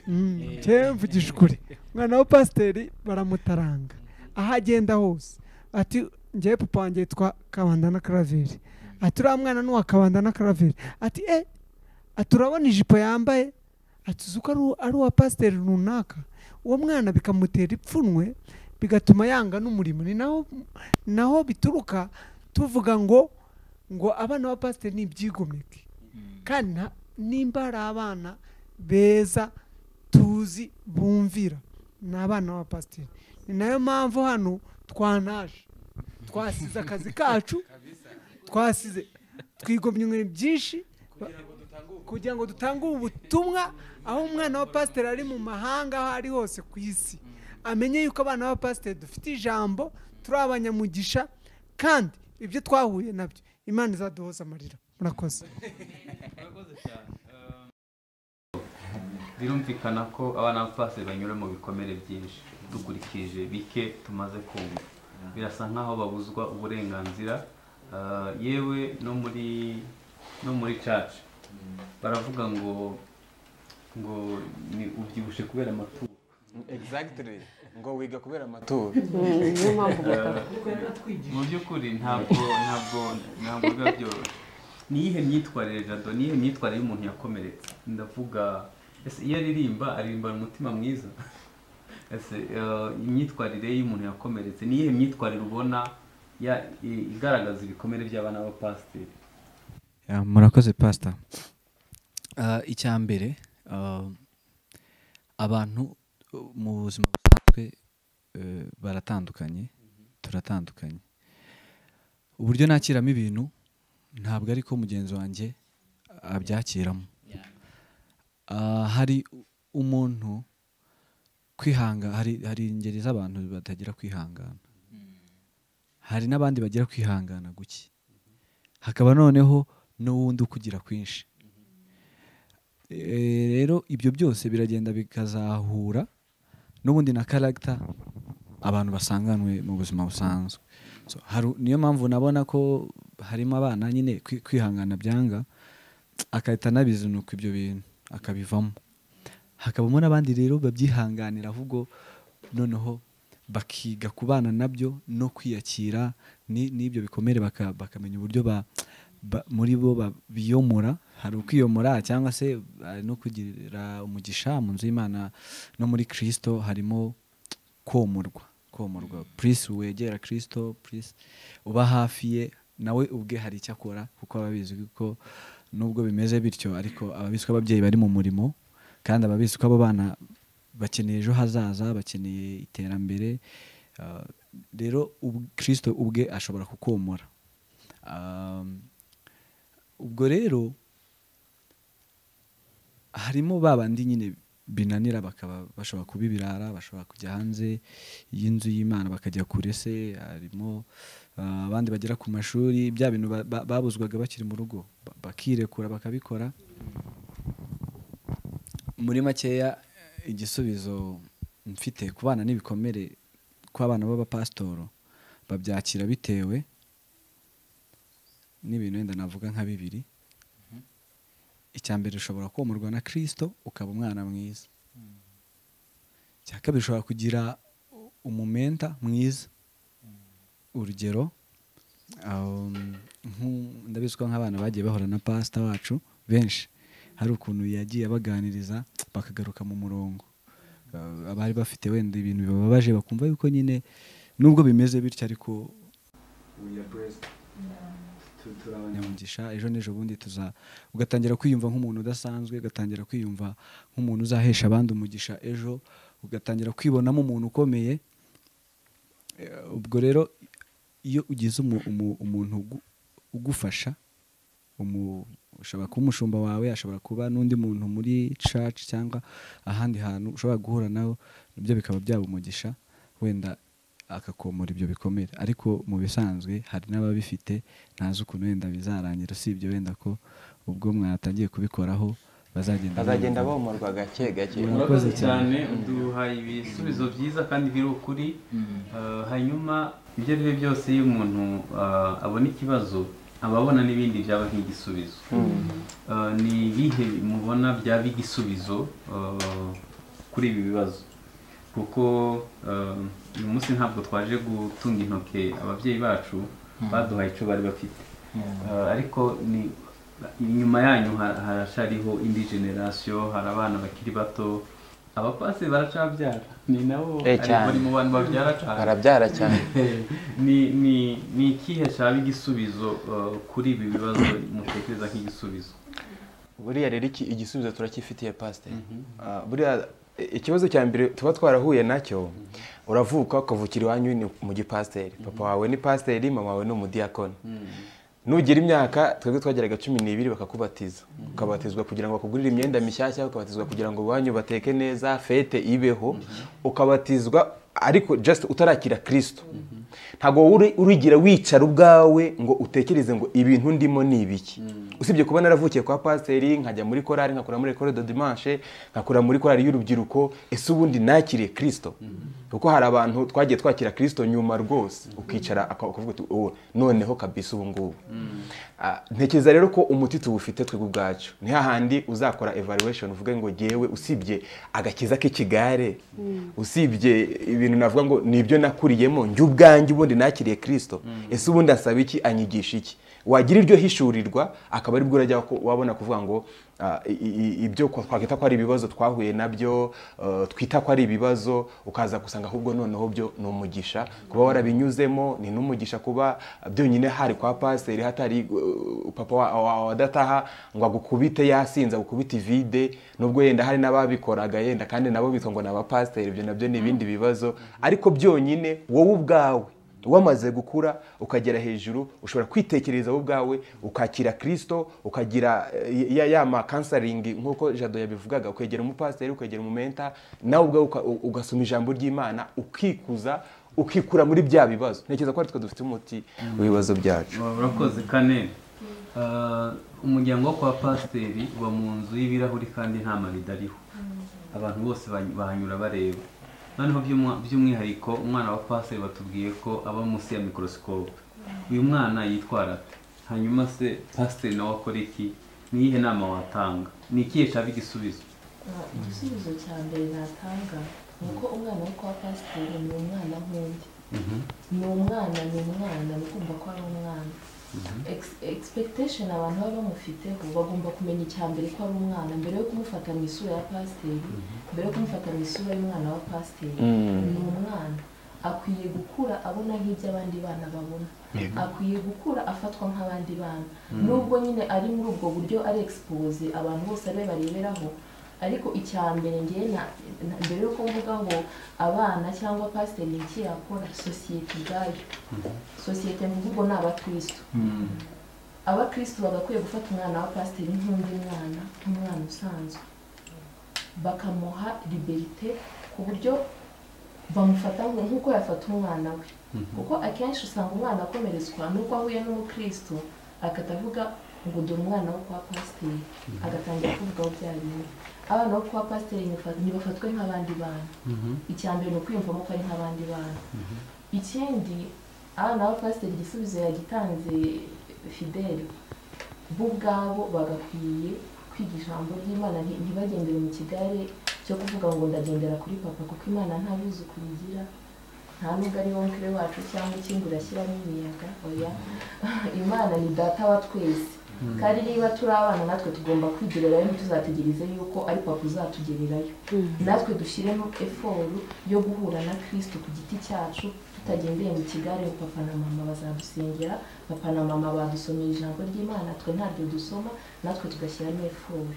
Mvugisha ukuri, umwana wa pasiteri baramutaranga aho agenda hose. Ati njyewe papa wanjye yitwa Kabanda na Karaveri, ati uriya mwana n'uwa Kabanda na Karaveri, ati turabona ijipo yambaye, ati uzi ko ari uwa pasiteri runaka. Uwo mwana bikamutera ipfunwe, bigatuma yanga n'umurimo. Ni naho bituruka tuvuga ngo abana ba pasiteri ni ibyigomeke, kandi nimba hari abana beza tuzi bumvira ni abana ba pasiteri. Ni nayo mpamvu hano twanaje, twasize akazi kacu, twigomye byinshi kugira ngo dutange ubutumwa aho umwana wa pasiteri ari mu mahanga, aho ari hose ku isi, amenye yuko abana ba pasiteri dufite ijambo, turi abanyamugisha, kandi ibyo twahuye nabyo Imana izaduhoza amarira. Murakoze.
birumvikana ko abana ba pasiteri banyura mu bikomere byinshi, dukurikije bike tumaze kumva. Birasa nkaho babuzwa uburenganzira, yewe no muri church baravuga ngo ni ubyibushe kubera amaturo.
Exactly, ngo wiga kubera amaturo.
Mu by'ukuri ntabwo biba byoroshye. Niyihe myitwarire Jado, niyihe myitwarire y'umuntu yakomeretse? Ndavuga ese iyo aririmba umutima mwiza. Ese imyitwarire y'umuntu yakomeretse niyihe myitwarire ubona igaragaza ibikomere by'abana ba pasiteri?
Murakoze pastor. Icya mbere, abantu mu buzima busanzwe baratandukanye, turatandukanye. Uburyo nakiramo ibintu ntabwo ari ko mugenzi wanjye abyakiramo. Hari umuntu hari ingeri z'abantu batagira kwihangana, hari n'abandi bagira kwihangana guke, hakaba noneho n'uwundi ukugira kwinshi. Rero ibyo byose biragenda bikazahura n'ubundi na character abantu basanganwe mu buzima busanzwe. Niyo mpamvu nabona ko harimo abana nyine kwihangana byanga, akahita anabizinuka ibyo bintu akabivamo. Hakabamo n'abandi rero babyihanganira, ahubwo noneho bakiga kubana nabyo no kwiyakira n'ibyo bikomere, bakamenya uburyo muri bo biyomora. Hari ukwiyomora cyangwa se no kugira umugisha mu nzu y'Imana, no muri Kristo harimo komorwa. Please wegera Kristo, please uba hafi ye, nawe ubwe hari icyo akora, kuko ababizi ko nubwo bimeze bityo ariko ababizi ko ababyeyi bari mu murimo, kandi ababizi ko abo bana bakeneye ejo hazaza, bakeneye iterambere. Rero Kristo ubwe ashobora kukomora. Ubwo rero harimo babandi nyine binanira, bakaba bashobora kuba ibirara, bashobora kujya hanze y'inzu y'Imana bakajya kure se. Harimo abandi bagera ku mashuri, bya bintu babuzwaga bakiri mu rugo bakirekura bakabikora. Muri makeya igisubizo mfite ku bana n'ibikomere kw'abana b'abapasitoro, babyakira bitewe n'ibintu wenda navuga nka bibiri. Icya mbere ushobora komorwa na Kristo ukaba umwana mwiza. Icya kabiri ushobora kugira umumenta mwiza. Urugero, ndabizi ko nk'abana bagiye bahora na pastor wacu benshi, hari ukuntu yagiye abaganiriza bakagaruka mu murongo. Abari bafite wenda ibintu bibabaje bakumva yuko nyine nubwo bimeze bityo ariko turabanyamugisha, ejo n'ejo bundi ugatangira kwiyumva nk'umuntu udasanzwe, ugatangira kwiyumva nk'umuntu uzahesha abandi umugisha ejo, ugatangira kwibonamo umuntu ukomeye. Ubwo rero iyo ugize umuntu ugufasha, ushobora kuba umushumba wawe, ashobora kuba n'undi muntu muri church cyangwa ahandi hantu ushobora guhura nawe, nibyo bikaba byaba umugisha, wenda akakomora ibyo bikomere. Ariko mu bisanzwe hari n'ababifite ntazi ukuntu wenda bizarangira, usibye wenda ko ubwo mwatangiye kubikoraho bazagenda
bomorwa gake gake.
Murakoze cyane, uduhaye ibisubizo byiza kandi biri ukuri. Hanyuma ibyo ari byo byose, iyo umuntu abona ikibazo ababona n'ibindi byaba nk'igisubizo. Ni ibihe mubona byaba igisubizo kuri ibi bibazo? Kuko uyu munsi ntabwo twaje gutunga intoke ababyeyi bacu, baduhaye icyo bari bafite. Ariko inyuma yanyu harashariho indi generasiyo, hari abana bakiri bato abapasi baracabyara ni nabo
cyane.
bari mu bantu babyara cyane
barabyara cyane.
ni ikihe cyaba igisubizo kuri ibi bibazo mutekereza nk'igisubizo?
Buriya rero igisubizo turacyifitiye pasiteri. Buriya ikibazo cya mbere tuba twarahuye nacyo, uravuka ukavukira iwanyu ni mu gipasiteri, papa wawe ni pasiteri, mama wawe ni umudiyakoni. Nugira imyaka, twebwe twageraga 12 bakakubatiza, ukabatizwa kugira ngo bakugurire imyenda mishyashya, ukabatizwa kugira ngo iwanyu bateke neza, fete ibeho, ukabatizwa ariko just utarakira Kristo. Ntago urigira wicara ubwawe ngo utekereze ngo ibintu ndimo ni ibiki. Usibye kuba naravukiye kwa pasiteri, nkajya muri korali, nkakora muri école de dimanche, nkakora muri korali y'urubyiruko, ese ubundi nakiriye Kristo. Kuko hari abantu twagiye twakira Kristo nyuma rwose, ukicara akavuga uti noneho kabisa ubu ngubu. Ntekereza rero ko umuti tuwufite twebwe ubwacu. Ni hahandi uzakora evaluation uvuge ngo jewe usibye agakiza k'ikigare, usibye ibintu navuga ngo nibyo nakuriyemo njye ubwanjye ubundi nakiriye Kristo, ese ubundi asaba iki, anyigisha iki? Wagira iryo hishurirwa akaba ari bwo urajya wabona kuvuga ngo ibyo twakita ko ari ibibazo twahuye nabyo, twita ko ari ibibazo, ukaza gusanga ahubwo noneho byo ni umugisha kuba warabinyuzemo, ni n'umugisha kuba byonyine hari kwa pasiteri hatari papa wadataha ngo agukubite yasinza gukubita vide, nubwo yenda hari n'ababikoraga yenda kandi nabo bitwa ngo n'abapasiteri, ibyo nabyo ni ibindi bibazo. Ariko byonyine wowe ubwawe wamaze gukura ukagera hejuru, ushobora kwitekereza wowe ubwawe ukakira Kristo, ukagira ya counseling nkuko Jado yabivugaga, ukegera umupasiteri, ukegera umumenta, nawe ubwawe ugasoma ijambo ry'Imana, ukikuza, ukikura muri bya bibazo. Ntekereza ko ari twe dufite umuti w'ibibazo byacu.
Urakoze Kane. Umuryango wo kwa pasiteri uba mu nzu y'ibirahuri kandi nta marido ariho, abantu bose bahanyura bareba. Noneho by'umwihariko umwana wa pasiteri batubwiye ko aba munsi ya microscope. Uyu mwana yitwara ate? Hanyuma se pasiteri nawe akora iki? Ni iyihe nama watanga? Ni ikihe cyaba igisubizo?
Igisubizo cya mbere natanga ni uko umwana wo kwa pasiteri ni umwana nk'undi. Ni umwana ni kumva ko ari umwana. Expectation abantu baba bamufiteho bagomba kumenya icya mbere ko ari umwana mbere yo kumufata mu isura ya pasiteri, mbere yo kumufata mu isura y'umwana wa pasiteri. Ni umwana akwiye gukura abona nk'ibyo abandi bana babona, akwiye gukura afatwa nk'abandi bana, nubwo nyine ari muri ubwo buryo ari expose abantu bose ari bareberaho. Ariko icya mbere ngiye mbere yo kuvuga ngo abana cyangwa pasiteri iki yakora, sosiyete ubwayo, sosiyete mvugo ni abakristo. Abakristo bagakwiye gufata umwana wa pasiteri nk'undi mwana, nk'umwana usanzwe, bakamuha liberite ku buryo bamufata nk'uko yafata umwana we. Kuko akenshi usanga umwana akomerezwa nuko ahuye n'umukristo akatavuga ngo dore umwana wo kwa pasiteri, agatangira kuvugaho bya bintu. Abana bo kwa pasiteri ntibafatwe nk'abandi bana. Icya mbere ni ukwiyumvamo ko ari nk'abandi bana. Ikindi abana ba pasiteri igisubizo yagitanze Fidele, bo ubwabo bagakwiye kwiga ijambo ry'Imana, ntibagendere mu kigare cyo kuvuga ngo ndagendera kuri papa, kuko Imana nta buzukuru igira, nta nubwo ari wonkere wacu cyangwa ikindi urashyiramo imiyaga. Oya, Imana ni data wa twese, kandi niba turi abana natwe tugomba kwigererayo, ntituzategereze yuko ari papa uzatugererayo. Natwe dushyiremo eforu yo guhura na Kristo ku giti cyacu, tutagendeye mu kigare ngo papa na mama bazadusengera, papa na mama badusomera ijambo ry'Imana, twe ntaryo dusoma, natwe tugashyiramo eforu.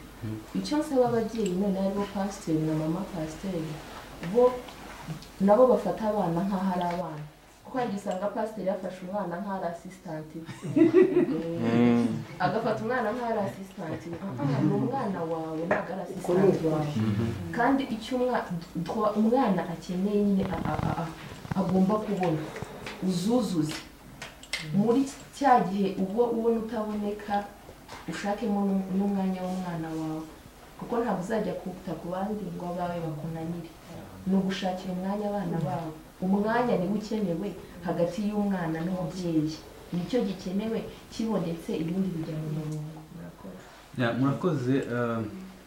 Icyo nsaba ababyeyi none aribo pasiteri na mama pasiteri, bo nabo bafata abana nk'aho ari abana, kuko hari usanga pasiteri yafashe umwana nk'aho ari asistanti, agafata umwana nk'aho ari asistanti. Ni umwana wawe, ntabwo ari asistanti wawe. Kandi icyo umwana akeneye nyine agomba kubona, uzuzuze muri cya gihe ubona utaboneka, ushakemo n'umwanya w'umwana wawe, kuko ntabwo uzajya kuta ku bandi ngo abawe bakunanire. Ni ugushakira umwanya abana babo. Umwanya niwo ukenewe hagati y'umwana n'umubyeyi, nicyo gikenewe, kibonetse ibindi bijya mu murongo.
Murakoze.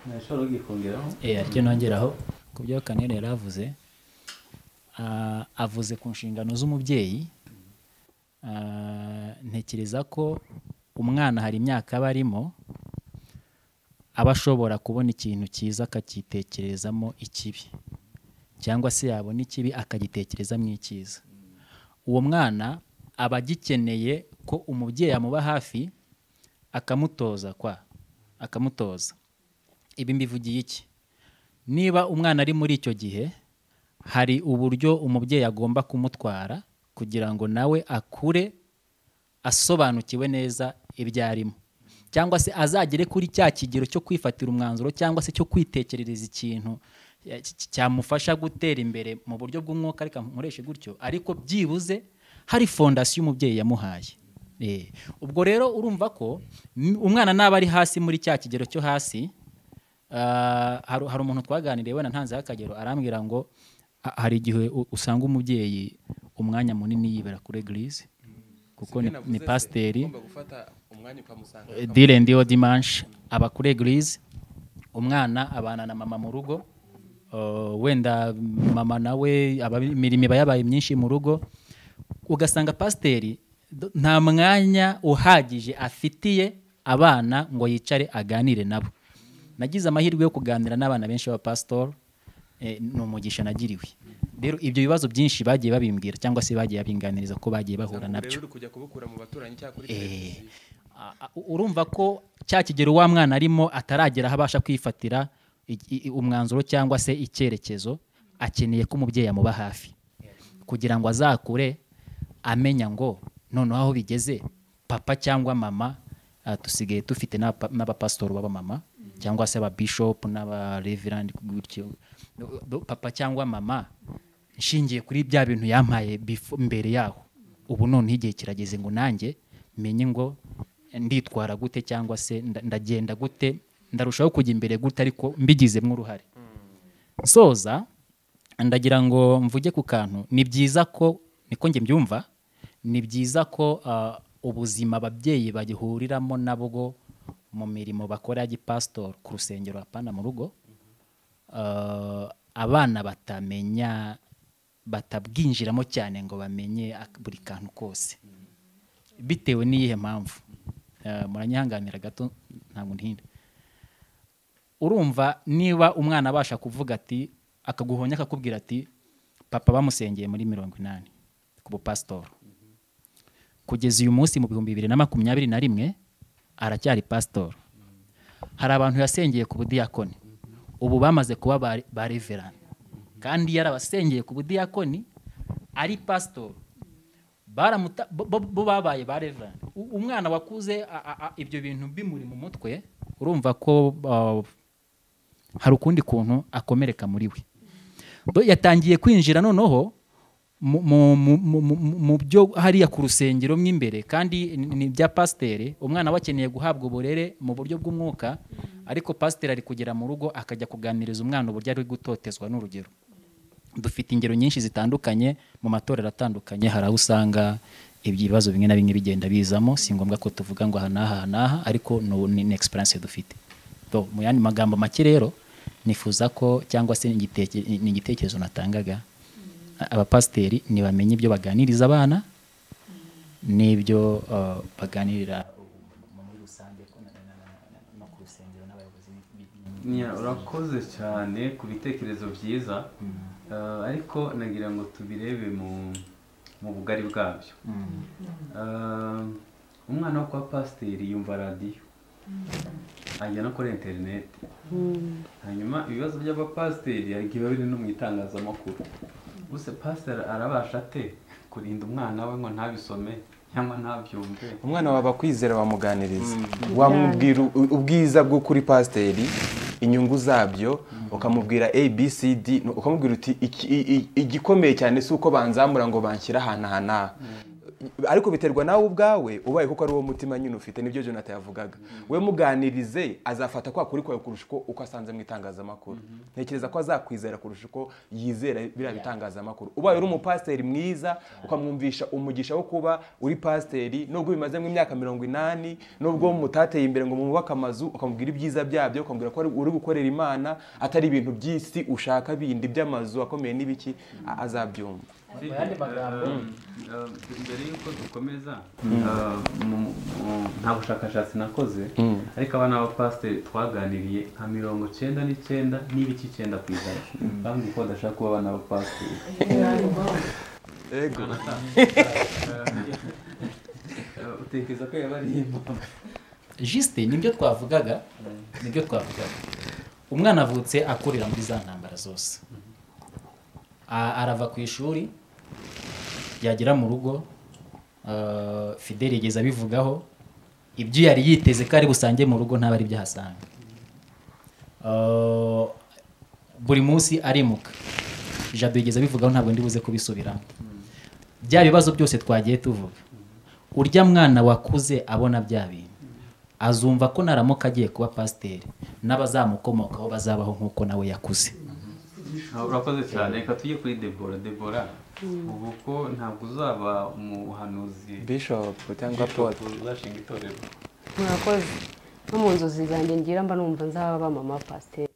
Nashobora kongeraho
aricyo nongeraho ku byo Kanere yari avuze. Avuze ku nshingano z'umubyeyi. Ntekereza ko umwana hari imyaka aba arimo aba ashobora kubona ikintu cyiza akakitekerezamo ikibi, cyangwa se yabona ikibi akagitekerezamo icyiza. Uwo mwana aba agikeneye ko umubyeyi amuba hafi akamutoza akamutoza. Ibi mbivugiye iki? Niba umwana ari muri icyo gihe, hari uburyo umubyeyi agomba kumutwara kugira ngo nawe akure asobanukiwe neza ibyo arimo, cyangwa se azagere kuri cya kigero cyo kwifatira umwanzuro cyangwa se cyo kwitekerereza ikintu cyamufasha gutera imbere mu buryo bw'umwuka, reka nkoreshe gutyo, ariko byibuze hari fondasiyo umubyeyi yamuhaye. Ubwo rero urumva ko umwana naba ari hasi muri cya kigero cyo hasi, hari umuntu twaganiriye wenda ntanzeho akagero, arambwira ngo hari igihe usanga umubyeyi umwanya munini yibera kuri eglise kuko ni pasiteri direndi yo dimanche aba kuri eglise, umwana abana na mama mu rugo, wenda mama nawe imirimo iba yabaye myinshi mu rugo, ugasanga pasiteri nta mwanya uhagije afitiye abana ngo yicare aganire nabo. Nagize amahirwe yo kuganira n'abana benshi b'abapasitori, ni umugisha nagiriwe. Rero ibyo bibazo byinshi bagiye babimbwira cyangwa se bagiye babinganiriza ko bagiye bahura nabyo. Urumva ko cya kigero wa mwana arimo ataragera aho abasha kwifatira umwanzuro cyangwa se icyerekezo, akeneye ko umubyeyi amuba hafi kugira ngo azakure amenya ngo noneho aho bigeze papa cyangwa mama, dusigaye dufite n'abapasitori b'abamama cyangwa se ababishop n'abareverandi gutyo, papa cyangwa mama nshingiye kuri bya bintu yampaye mbere yaho, ubu noneho igihe kirageze ngo nanjye menye ngo nditwara gute cyangwa se ndagenda gute, ndarushaho kujya imbere gute ariko mbigizemo uruhare. Soza ndagira ngo mvuge ku kantu, ni byiza ko, niko njye mbyumva, ni byiza ko ubuzima ababyeyi bagihuriramo nabwo mu mirimo bakora ya gipasitori ku rusengero apana mu rugo, abana batabwinjiramo cyane ngo bamenye buri kantu kose, bitewe n'iyihe mpamvu. Muranyihanganira gato ntabwo ntinda. Urumva niba umwana abasha kuvuga ati, akaguhonya akakubwira ati papa bamusengeye muri 80 ku bupasitori, kugeza uyu munsi mu 2021 aracyari pasitori. Hari abantu yasengeye ku budiyakoni, ubu bamaze kuba ba reverend, kandi yarabasengeye ku budiyakoni ari pasitori, bo babaye ba reverend. Umwana wakuze ibyo bintu bimuri mu mutwe, urumva ko hari ukundi kuntu akomereka muri we. Yatangiye kwinjira noneho mu byo hariya ku rusengero mw'imbere, kandi ni bya pasiteri. Umwana wakeneye guhabwa uburere mu buryo bw'umwuka, ariko pasiteri ari kugera mu rugo akajya kuganiriza umwana uburyo ari gutotezwa. N'urugero, dufite ingero nyinshi zitandukanye mu matorero atandukanye, hari aho usanga ibibazo bimwe na bimwe bigenda bizamo, si ngombwa ko tuvuga ngo aha n'aha, ariko ni experience dufite. Mu yandi magambo make rero, nifuza ko cyangwa se ni igitekerezo natangaga, abapasiteri ntibamenye ibyo baganiriza abana n'ibyo baganirira muri rusange no ku rusengero n'abayobozi.
Urakoze cyane ku bitekerezo byiza, ariko nagira ngo tubirebe mu bugari bwabyo. Umwana wo kwa pasiteri yumva radiyo, ajya no kuri interineti, hanyuma ibibazo by'abapasiteri biba biri no mu itangazamakuru. Gusa pasiteri arabasha ate kurinda umwana we ngo ntabisome cyangwa ntabyumve?
Umwana waba kwizera wamuganiriza, wamubwira ubwiza bwo kuri pasiteri, inyungu zabyo, ukamubwira ABCD, ukamubwira uti igikomeye cyane si uko banzamura ngo banshyira ahantu, ariko biterwa nawe ubwawe ubaye kuko ari uwo mutima nyine ufite. Nibyo Jonathan yavugaga, we muganirize azafata kwa kuri kwawe kurusha uko asanze mu itangazamakuru. Ntekereza ko azakwizera kurusha uko yizera biriya bitangazamakuru. Ubaye uri umupasiteri mwiza, ukamwumvisha umugisha wo kuba uri pasiteri, nubwo bimaze imyaka 80, nubwo mutateye imbere ngo mubaka amazu, ukamubwira ibyiza byabyo, ukamubwira ko uri gukorera Imana atari ibintu by'isi ushaka bindi by'amazu akomeye n'ibiki, azabyumva.
mu yandi magambo
mbere y'uko dukomeza nta bushakashatsi nakoze ariko abana b'abapasiteri twaganiriye nka 99 n'ibice 9% bambwiye ko badashaka kuba abana b'abapasiteri.
Ego.
Utekereza ko yaba ari impamvu?
juste nibyo twavugaga umwana avutse akurira muri za ntambara zose, arava ku ishuri yagera mu rugo, Fidele yigeze abivugaho ibyo yari yiteze ko ari busange mu rugo ntaba ari byo ahasanga, buri munsi arimuka, Jado yigeze abivugaho ntabwo ndi buze kubisubiramo. Bya bibazo byose twagiye tuvuga, urya mwana wakuze abona bya bintu azumva ko naramuka agiye kuba pasiteri n'abazamukomokaho bazabaho nk'uko nawe yakuze.
Urakoze cyane. Reka tujye kuri Debora. Ubu ko ntabwo uzaba umuhanuzi
Bishop cyangwa Apotre
uzashinga itorero.
murakoze. No mu nzozi zanjye ngira mba numva nzaba mama pasiteri.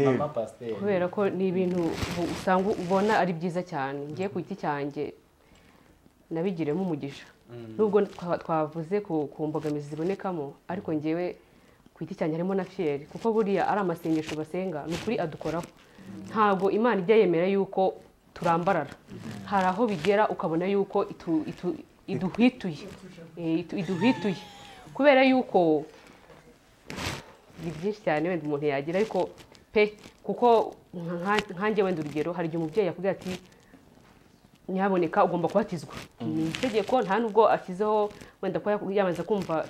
Mama pasiteri
Kubera ko ni ibintu usanga ubona ari byiza cyane. Ngiye ku giti cyanjye nabigiremo umugisha. Nubwo twavuze ku mbogamizi zibonekamo, ariko ngewe ku giti cyanjye harimo na fieri, kuko buriya ari amasengesho basenga ni ukuri adukoraho. Ntabwo Imana ijya yemera yuko turambarara. Hari aho bigera ukabona yuko iduhwituye, iduhwituye kubera yuko ni byinshi cyane wenda umuntu yagira, ariko pe kuko nkanjye wenda urugero, hari igihe umubyeyi yakubwira ati nyaboneka ugomba kubatizwa, ni itegeko, nta nubwo akizeho wenda ko yamaze kumva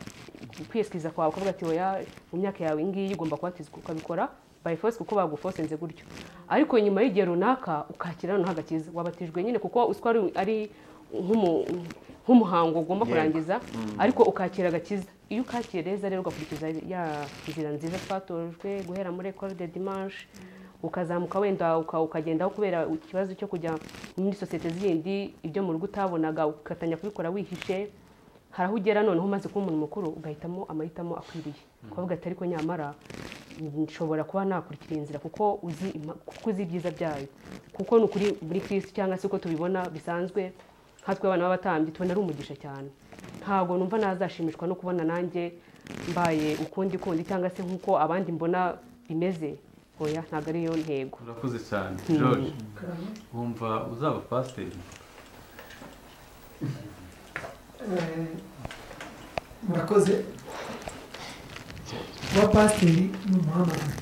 kwiyesikiza kwawe ukavuga ati oya mu myaka yawe ngiyi ugomba kubatizwa, ukabikora by force kuko bagufosenze gutyo. Ariko nyuma y'igihe runaka ukakira noneho agakiza, wabatijwe nyine kuko usiko ari nk'umuhango ugomba kurangiza, ariko ukakira agakiza. Iyo ukakiye neza rero ugakurikiza ya nzira nziza twatojwe guhera muri école de dimanche, ukazamuka wenda ukagendaho kubera ikibazo cyo kujya muri sosiyete zindi, ibyo mu rugo utabonaga ukatanya kubikora wihishe, hari aho ugera noneho umaze kuba umuntu mukuru ugahitamo amahitamo akwiriye, kuvuga ati ariko nyamara nshobora kuba nakurikira inzira kuko uzi ibyiza byayo, kuko ni ukuri muri Kristo cyangwa se uko tubibona bisanzwe nkatwe abana b'abatambyi tubona ari umugisha cyane. Ntabwo numva nazashimishwa no kubona nanjye mbaye ukundi cyangwa se nk'uko abandi mbona bimeze. Oya, ntabwo ariyo ntego.
Urakoze cyane. George, wumva uzaba pasiteri?
murakoze. kuba pasiteri ni umuhamagaro,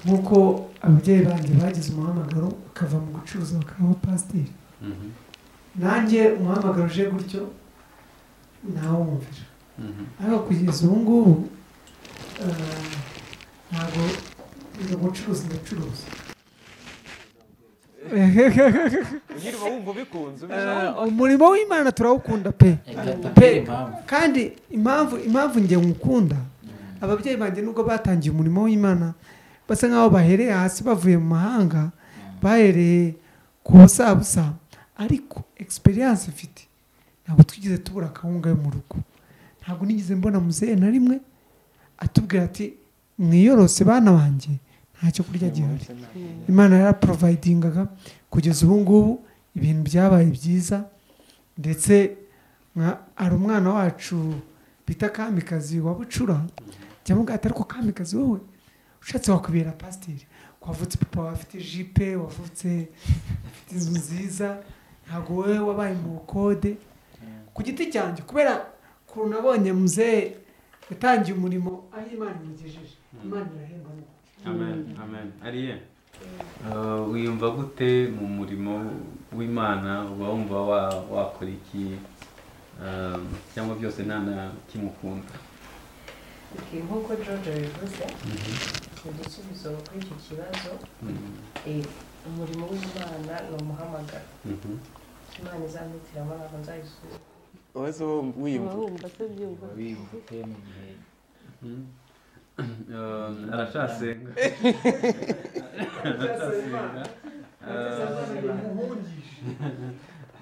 nk'uko ababyeyi banjye bagize umuhamagaro bakava mu gucuruza bakaba pasiteri. Nanjye umuhamagaro uje gutyo nawumvira, ariko kugeza ubu ngubu ntabwo uyu mucuruzi ndacuruza.
Unyirwa wumva bikunze
Umurimo w'Imana turawukunda pe, kandi impamvu njye nkukunda, ababyeyi banjye nubwo batangiye umurimo w'Imana basa nkaho bahereye hasi bavuye mu mahanga, bahereye ku busabusa, ariko experience mfite ntabwo twigeze tubura akawunga yo mu rugo. Ntabwo nigeze mbona muzehe na rimwe atubwira ati mwiyorose bana banjye ntacyo kurya gihari. Imana yaraprovidingaga kugeza ubu ngubu, ibintu byabaye byiza. Ndetse ari umwana wacu bita Kamikazi wa Bucura, jya mubwira ati ariko Kamikazi wowe ushatse wakubera pasiteri, wavutse papa wafite jipe, wavutse afite inzu nziza, ntabwo wowe wabaye mu bukode. Ku giti cyanjye kubera ukuntu nabonye muzehe yatangiye umurimo aho Imana imugejeje, Imana irahemba.
Amen. Ariye, wiyumva gute mu murimo w'Imana? Uba wumva wakora iki, cyangwa byose nta na kimwe ukunda?
Nk'uko George yabivuze, igisubizo kuri icyo kibazo, umurimo w'Imana ni umuhamagaro. Imana izamwitiramo ntabwo nzayisubiza.
Wazo wiyumva
wiyumva mu gihe
arashasenga.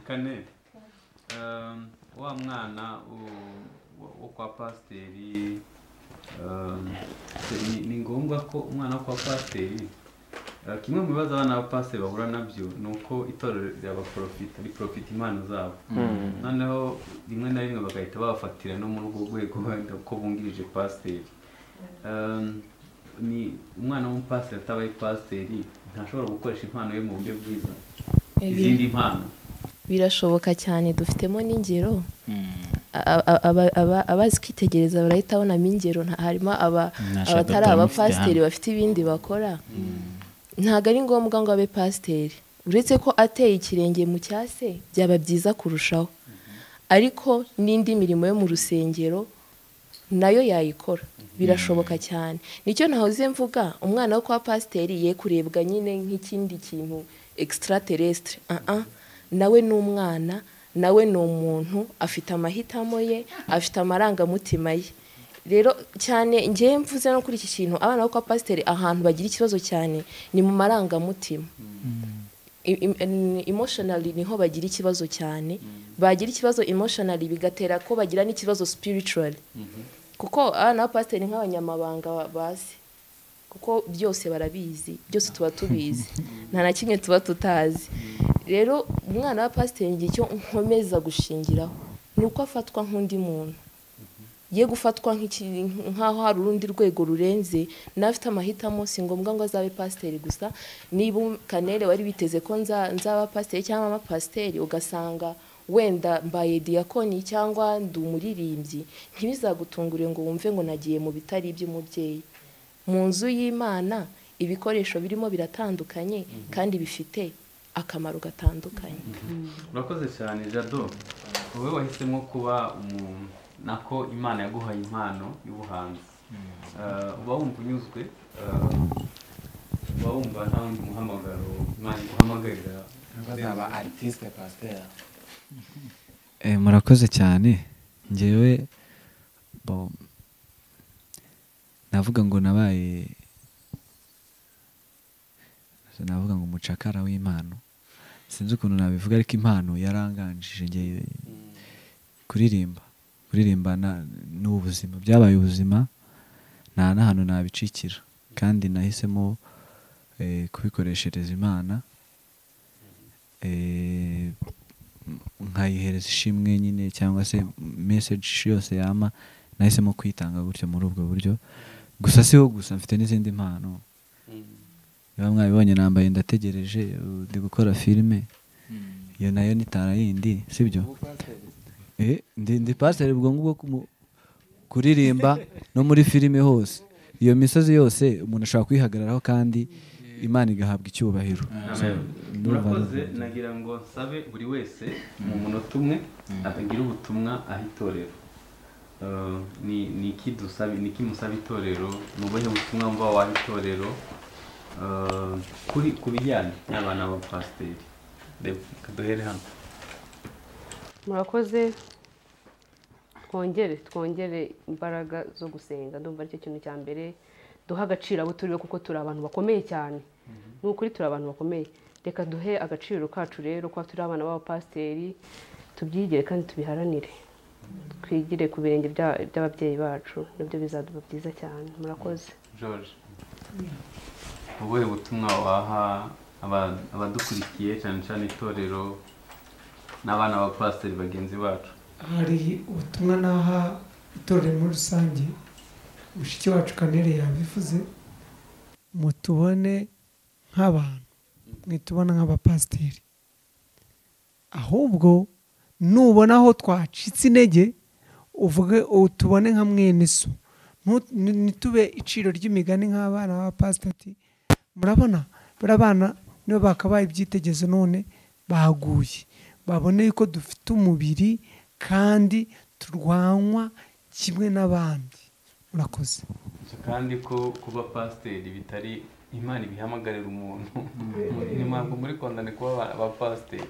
Kane, wa mwana wo kwa pasiteri ni ngombwa ko umwana wo kwa pasiteri kimwe mu bibazo abana ba pasiteri bahura nabyo ni uko itorero riprofita impano zabo noneho rimwe na rimwe bagahita babafatira no muri urwo rwego wenda ko bungirije pasiteri. Ni umwana w'umupasiteri atabaye pasiteri ntashobora gukoresha impano ye mu buryo bwiza izindi mpano.
Birashoboka cyane, dufitemo n'ingero abazi kwitegereza barahita babonamo ingero. Harimo abatari abapasiteri bafite ibindi bakora. Ntabwo ari ngombwa ngo abe pasiteri, uretse ko ateye ikirenge mu cyase byaba byiza kurushaho, ariko n'indi mirimo yo mu rusengero nayo yayikora. Birashoboka cyane. Nicyo nahoze mvuga, umwana wo kwa pasiteri ye kurebwa nyine nk'ikindi kintu extraterrestre. Nawe ni umwana, nawe ni umuntu, afite amahitamo ye, afite amarangamutima ye. Rero cyane ngiye mvuze no kuri iki kintu, abana bo kwa pasiteri ahantu bagira ikibazo cyane ni mu marangamutima. Emotionally niho bagira ikibazo cyane. Bagira ikibazo emotionally bigatera ko bagira n'ikibazo spiritually. Kuko abana ba pasiteri nk'abanyamabanga bazi, kuko byose barabizi, byose tuba tubizi, nta na kimwe tuba tutazi. Rero umwana wa pasiteri ngiye icyo nkomeza gushingiraho ni uko afatwa nk'undi muntu, ye gufatwa nk'aho hari urundi rwego rurenze. N'afite amahitamo, si ngombwa ngo azabe pasiteri gusa. Niba Kanere wari biteze ko nzaba pasiteri cyangwa amapasiteri, ugasanga wenda mbaye diyakoni cyangwa ndi umuririmbyi, ntibizagutungure ngo wumve ngo nagiye mu bitari iby'umubyeyi. Mu nzu y'Imana ibikoresho birimo biratandukanye kandi bifite akamaro gatandukanye.
Urakoze cyane Jado, wowe wahisemo kuba nako Imana yaguhaye impano y'ubuhanzi. Uba wumva unyuzwe, uba wumva nta wundi muhamagaro Imana iguhamagarira
bazaba artiste pasteur.
Murakoze cyane. Njyewe navuga ngo nabaye umucakara w'impano, sinzi ukuntu nabivuga, ariko impano yaranganjije njyewe. Kuririmba ni ubuzima, byabaye ubuzima, nta n'ahantu nabicikira, kandi nahisemo kubikoreshereza Imana, nkayihereza ishimwe nyine, cyangwa se message yose yama nahisemo kwitanga gutyo muri ubwo buryo. Gusa siho gusa, mfite n'izindi mpano. Niba mwabibonye nambaye Ndategereje, ndi gukora filime, iyo nayo ni tara yindi, sibyo? Ndi pasiteri ubwo ngubwo kuririmba no muri filime hose. Iyo misozi yose umuntu ashobora kwihagararaho kandi Imana igahabwa icyubahiro.
Murakoze, nagira ngo nsabe buri wese mu munota umwe atagira ubutumwa aho itorero. Ni iki musaba itorero? Ni ubuhe butumwa mva waha itorero ku bijyanye n'abana b'abapasiteri? Duhere hano.
Murakoze. Twongere imbaraga zo gusenga. Ndumva aricyo kintu cya mbere, duha agaciro abo turiwe, kuko turi abantu bakomeye cyane. Ni ukuri turi abantu bakomeye. Reka duhe agaciro kacu rero, kuba turi abana b'abapasiteri, tubyigire kandi tubiharanire. Twigire ku birenge by'ababyeyi bacu, nibyo bizaduba byiza cyane. Murakoze.
George, ubuhe butumwa waha abadukurikiye cyane cyane itorero n'abana b'abapasiteri bagenzi bacu?
Hari ubutumwa naha itorero muri rusange. Mushiki wacu Kanere yabivuze, mutubone nk'abantu, mwitubona nk'abapasiteri. Ahubwo nubona aho twacitse intege, uvuge utubone nka mwene so. Nitube iciro ry'imigani nk'abana b'abapasiteri. Murabona barabana nibo bakabaye ibyitegezo, none baguye. Babone yuko dufite umubiri kandi turwanywa kimwe n'abandi. Murakoze.
Kandi ko kuba pasiteri bitari Imana ibihamagarira umuntu. Ni mpamvu muri kondane kuba abapasiteri.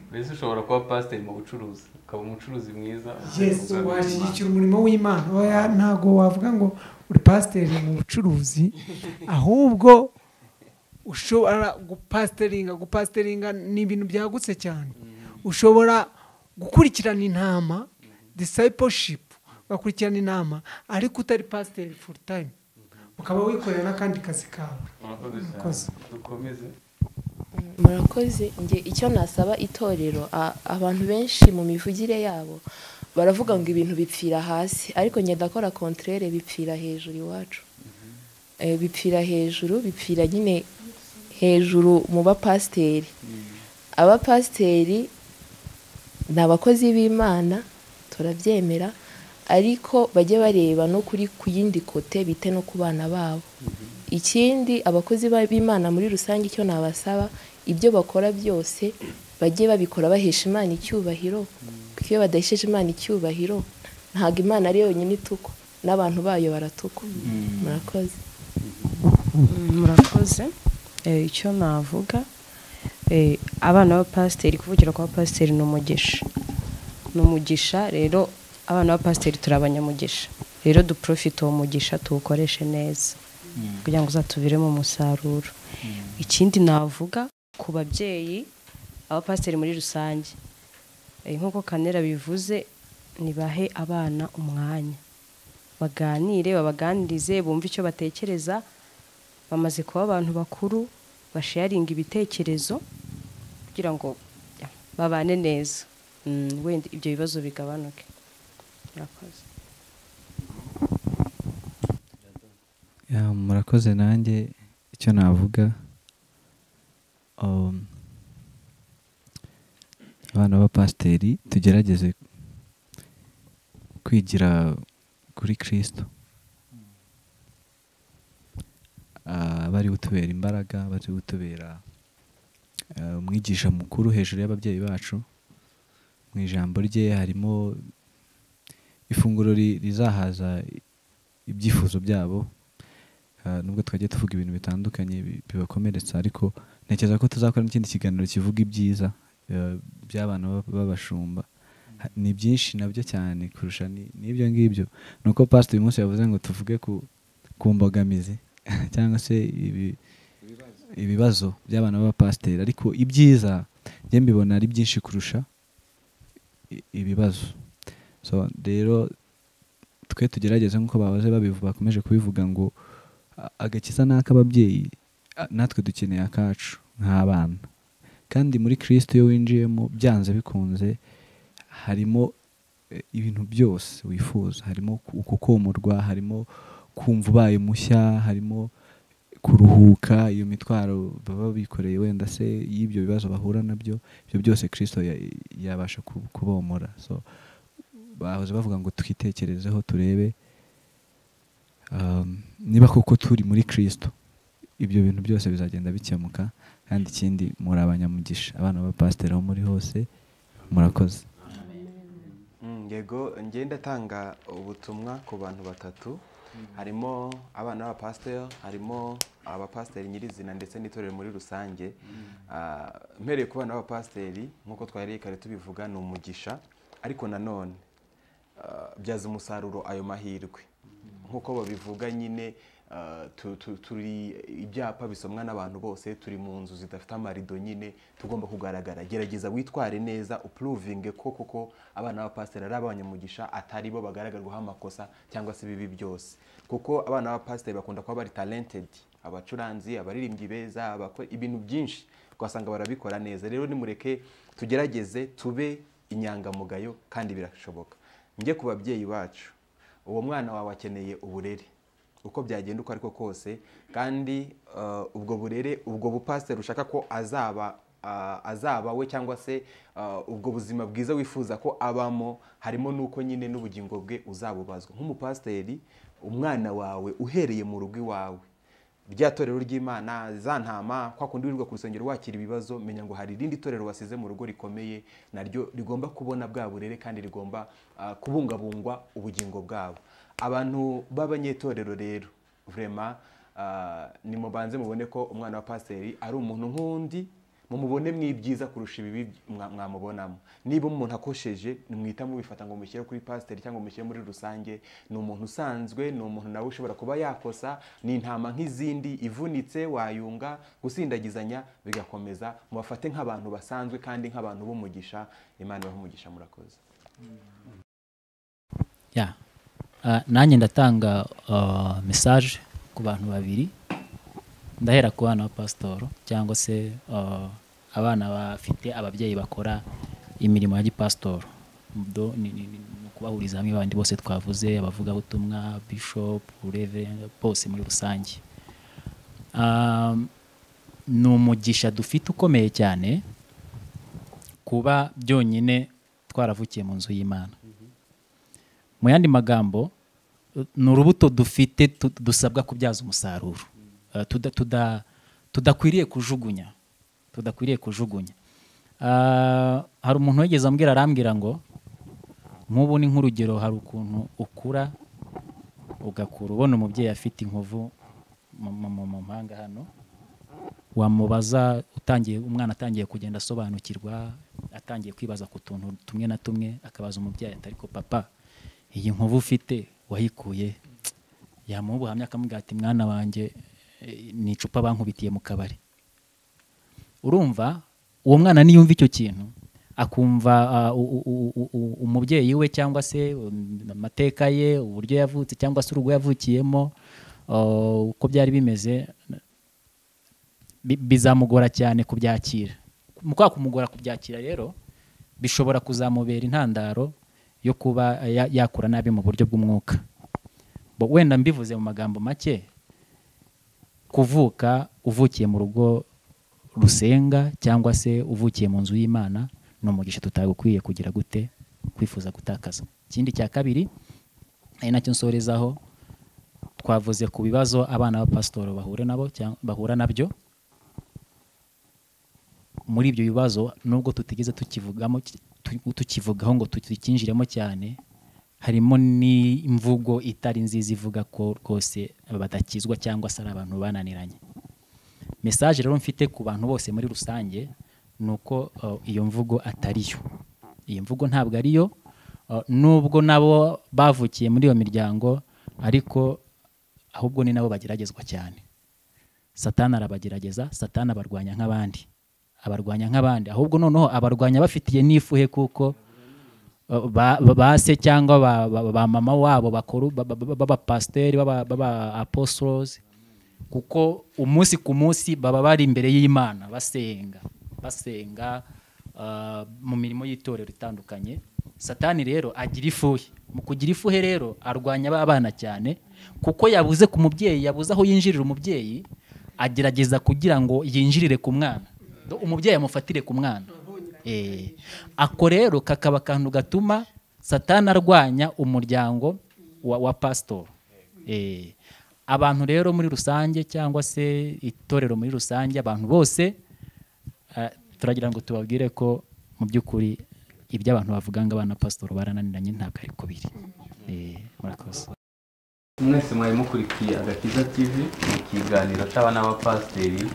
Mbese ushobora kuba pasiteri mu bucuruzi, ukaba umucuruzi mwiza.
Yes, washyigikira umurimo w'Imana. Ntago wavuga ngo uri pasiteri mu bucuruzi, ahubwo ushobora gupasiteringa ni ibintu byagutse cyane. Ushobora gukurikirana intama, discipleship, ugakurikirana inama ariko utari pasiteri full time ukaba wikorera n'akandi kazi kawe.
murakoze. Njye icyo nasaba itorero, abantu benshi mu mivugire yabo baravuga ngo ibintu bipfira hasi, ariko njye ndakora kontrere, bipfira hejuru iwacu. Bipfira hejuru, bipfira nyine hejuru mu bapasiteri. Abapasiteri ni abakozi b'Imana, turabyemera, ariko bajye bareba no kuri ku yindi kote, bite no ku bana babo. Ikindi abakozi b'Imana muri rusange icyo nabasaba, ibyo bakora byose bajye babikora bahesha Imana icyubahiro, kuko iyo badahesheje Imana icyubahiro ntabwo Imana ari yonyine itukwa, n'abantu bayo baratukwa. Murakoze.
Murakoze. Icyo navuga, abana b'abapasiteri, kuvugira kwa pasiteri ni umugisha. Ni umugisha, rero abana b'abapasiteri turi abanyamugisha, rero duprofite uwo mugisha tuwukoreshe neza kugira ngo uzatubiremo umusaruro. Ikindi navuga ku babyeyi, abapasiteri muri rusange, nk'uko Kanera bivuze, nibahe abana umwanya, baganire, babaganirize, bumve icyo batekereza. Bamaze kuba abantu bakuru, basharinga ibitekerezo kugira ngo babane neza, wenda ibyo bibazo bigabanuke. Murakoze.
Murakoze. Nanjye icyo navuga, abana b'abapasiteri tugerageze kwigira kuri Kristo, bari butubera imbaraga, bari butubera umwigisha mukuru hejuru y'ababyeyi bacu. Mu ijambo rye harimo ifunguro rizahaza ibyifuzo byabo, nubwo twagiye tuvuga ibintu bitandukanye bibakomeretsa, ariko ntekereza ko tuzakora n'ikindi kiganiro kivuga ibyiza by'abana b'abashumba. Ni byinshi nabyo cyane kurusha n'ibyo ngibyo. Ni uko pastor uyu munsi yavuze ngo tuvuge ku mbogamizi cyangwa se ibibazo by'abana b'abapasiteri, ariko ibyiza njye mbibona ari byinshi kurusha ibibazo. So rero twe tugerageze nk'uko bakomeje kubivuga ngo agakiza n'ak'ababyeyi, natwe dukeneye akacu nk'abana. Kandi muri Kristo iyo winjiyemo byanze bikunze harimo ibintu byose wifuza, harimo kukomorwa, harimo kumva ubaye mushya, harimo kuruhuka iyo mitwaro baba bikoreye wenda se y'ibyo bibazo bahura nabyo. Ibyo byose Kristo yabasha kubomora. So bahoze bavuga ngo twitekerezeho turebe niba koko turi muri Kristo, ibyo bintu byose bizagenda bikemuka. Kandi ikindi, muri abanyamugisha, abana b'abapasiteri aho muri hose. Murakoze.
Yego, ngenda tanga ubutumwa ku bantu batatu. Harimo abana b'abapasiteri, harimo abapasiteri nyirizina ndetse n'itorero muri rusange. Mpereye ku bana b'abapasiteri, nk'uko twari kare tubivuga, ni umugisha, ariko nanone byaza umusaruro ayo mahirwe. Nk'uko babivuga nyine, turi ibyapa bisomwa n'abantu bose, turi mu nzu zidafite amarido, nyine tugomba kugaragara. Gerageza witware neza, uprovinge ko koko abana b'abapasiteri ari abanyamugisha, atari bo bagaragarwaho amakosa cyangwa se ibibi byose. Kuko abana b'abapasiteri bakunda kuba bari talented, abacuranzi, abaririmbyi beza, ibintu byinshi ugasanga barabikora neza. Rero nimureke tugerageze tube inyangamugayo, kandi birashoboka. Njye ku babyeyi bacu, uwo mwana wawe akeneye uburere uko byagenda uko ariko kose, kandi ubwo burere, ubwo bupasiteri ushaka ko azaba we, cyangwa se ubwo buzima bwiza wifuza ko abamo, harimo nuko nyine n'ubugingo bwe uzabubazwa. Nk'umupasiteri, umwana wawe uhereye mu rugo iwawe, rya torero ry'Imana, za ntama, kwa kundi wirirwa ku rusengero wakira ibibazo, menya ngo hari irindi torero wasize mu rugo rikomeye, naryo rigomba kubona bwa burere kandi rigomba kubungabungwa ubugingo bwabo. Abantu b'abanyetorero rero, vraiment nimubanze mubone ko umwana wa pasiteri ari umuntu nk'undi, mumubone mwibyiza kurusha ibibi mwamubonamo. Niba umuntu akosheje, nimwita mubifata ngo mushyire kuri pasiteri cyangwa mushyire muri rusange. Ni umuntu usanzwe, ni umuntu nawe ushobora kuba yakosa, ni intama nk'izindi, ivunitse wayunga, gusindagizanya bigakomeza. Mubafate nk'abantu basanzwe kandi nk'abantu b'umugisha. Imana ibahe umugisha. Murakoze.
nanjye ndatanga message ku bantu babiri, ndahera ku bana ba pasitoro cyangwa se abana bafite ababyeyi bakora imirimo ya gipasitoro. Ni kubahuriza hamwe abandi bose twavuze, abavugabutumwa, bishop, reverend, bose muri rusange. Ni umugisha dufite ukomeye cyane kuba byonyine twaravukiye mu nzu y'Imana. Mu yandi magambo, ni urubuto dufite dusabwa kubyaza umusaruro, tudakwiriye kujugunya. Hari umuntu wigeze arambwira ngo nk'ubu ni nk'urugero, hari ukuntu ukura ugakura ubona umubyeyi afite inkovu mu mpanga hano, wamubaza umwana atangiye kugenda asobanukirwa, atangiye kwibaza ku tuntu tumwe na tumwe, akabaza umubyeyi ati ariko papa, iyi nkovu ufite wayikuye? Yamuha ubuhamya akamubwira ati mwana wanjye, ni icupa bankubitiye mu kabari. Urumva uwo mwana niyumva icyo kintu, akumva umubyeyi we cyangwa se amateka ye, uburyo yavutse cyangwa se urugo yavukiyemo, uko byari bimeze, bizamugora cyane kubyakira. Mu kwa kumugora kubyakira rero, bishobora kuzamubera intandaro yo kuba yakura nabi mu buryo bw'umwuka. Wenda mbivuze mu magambo make, kuvuka uvukiye mu rugo rusenga cyangwa se uvukiye mu nzu y'Imana ni umugisha tutagukwiye kugira gute kwifuza gutakaza. Ikindi cya kabiri ari nacyo nsorezaho, twavuze ku bibazo abana b'abapasitoro bahura nabyo. Muri ibyo bibazo nubwo tutigeze tukivugaho ngo tukinjiremo cyane, harimo n'imvugo itari nziza ivuga ko rwose badakizwa cyangwa se ari abantu bananiranye. Message rero mfite ku bantu bose muri rusange ni uko iyo mvugo atariyo. Iyi mvugo ntabwo ariyo, nubwo nabo bavukiye muri iyo miryango, ariko ahubwo ni nabo bageragezwa cyane. Satani arabagerageza, Satani abarwanya nk'abandi, ahubwo noneho abarwanya bafitiye n'ifuhe, kuko base cyangwa ba mama wabo bakuru b'abapasiteri, b'aba apostles, kuko umunsi ku munsi baba bari imbere y'Imana basenga mu mirimo y'itorero itandukanye. Satani rero agira ifuhe. Mu kugira ifuhe rero arwanya abana cyane, kuko yabuze ku mubyeyi, yabuze aho yinjirira umubyeyi, agerageza kugira ngo yinjirire ku mwana, umubyeyi amufatire ku mwana. Ako rero kakaba akantu gatuma Satani arwanya umuryango wa pasitoro. Abantu rero muri rusange cyangwa se itorero muri rusange, abantu bose turagira ngo tubabwire ko mu by'ukuri ibyo abantu bavuga ngo abana pasitoro barananiranye ntabwo ariko biri. Murakoze.
Mwese mwari mukurikiye Agakiza TV mu kiganiro cy'abana b'abapasiteri.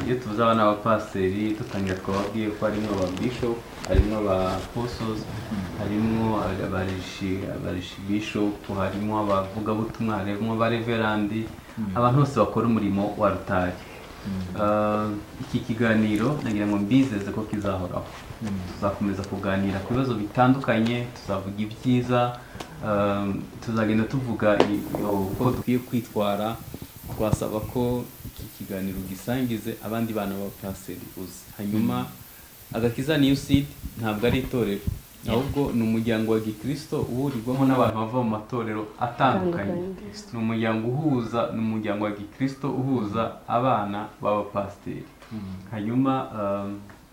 Iyo tuvuze abana b'abapasiteri dutangira twababwiye ko harimo aba bishop, harimo aba apostles, harimo abarishi bishop, harimo abavugabutumwa, harimo aba reverend, abantu bose bakora umurimo wa rutari. Iki kiganiro nagira ngo mbizeze ko kizahoraho. Tuzakomeza kuganira ku bibazo bitandukanye, tuzavuga ibyiza, tuzagenda tuvuga uko dukwiye kwitwara. Twasaba ko iki kiganiro gisangize abandi bana b'abapasiteri uzi. Hanyuma Agakiza New Seed ntabwo ari itorero, ahubwo ni umuryango wa gikristo uhurirwamo n'abantu bava mu matorero atandukanye. Ni umuryango uhuza, ni umuryango wa gikristo uhuza abana b'abapasiteri. Hanyuma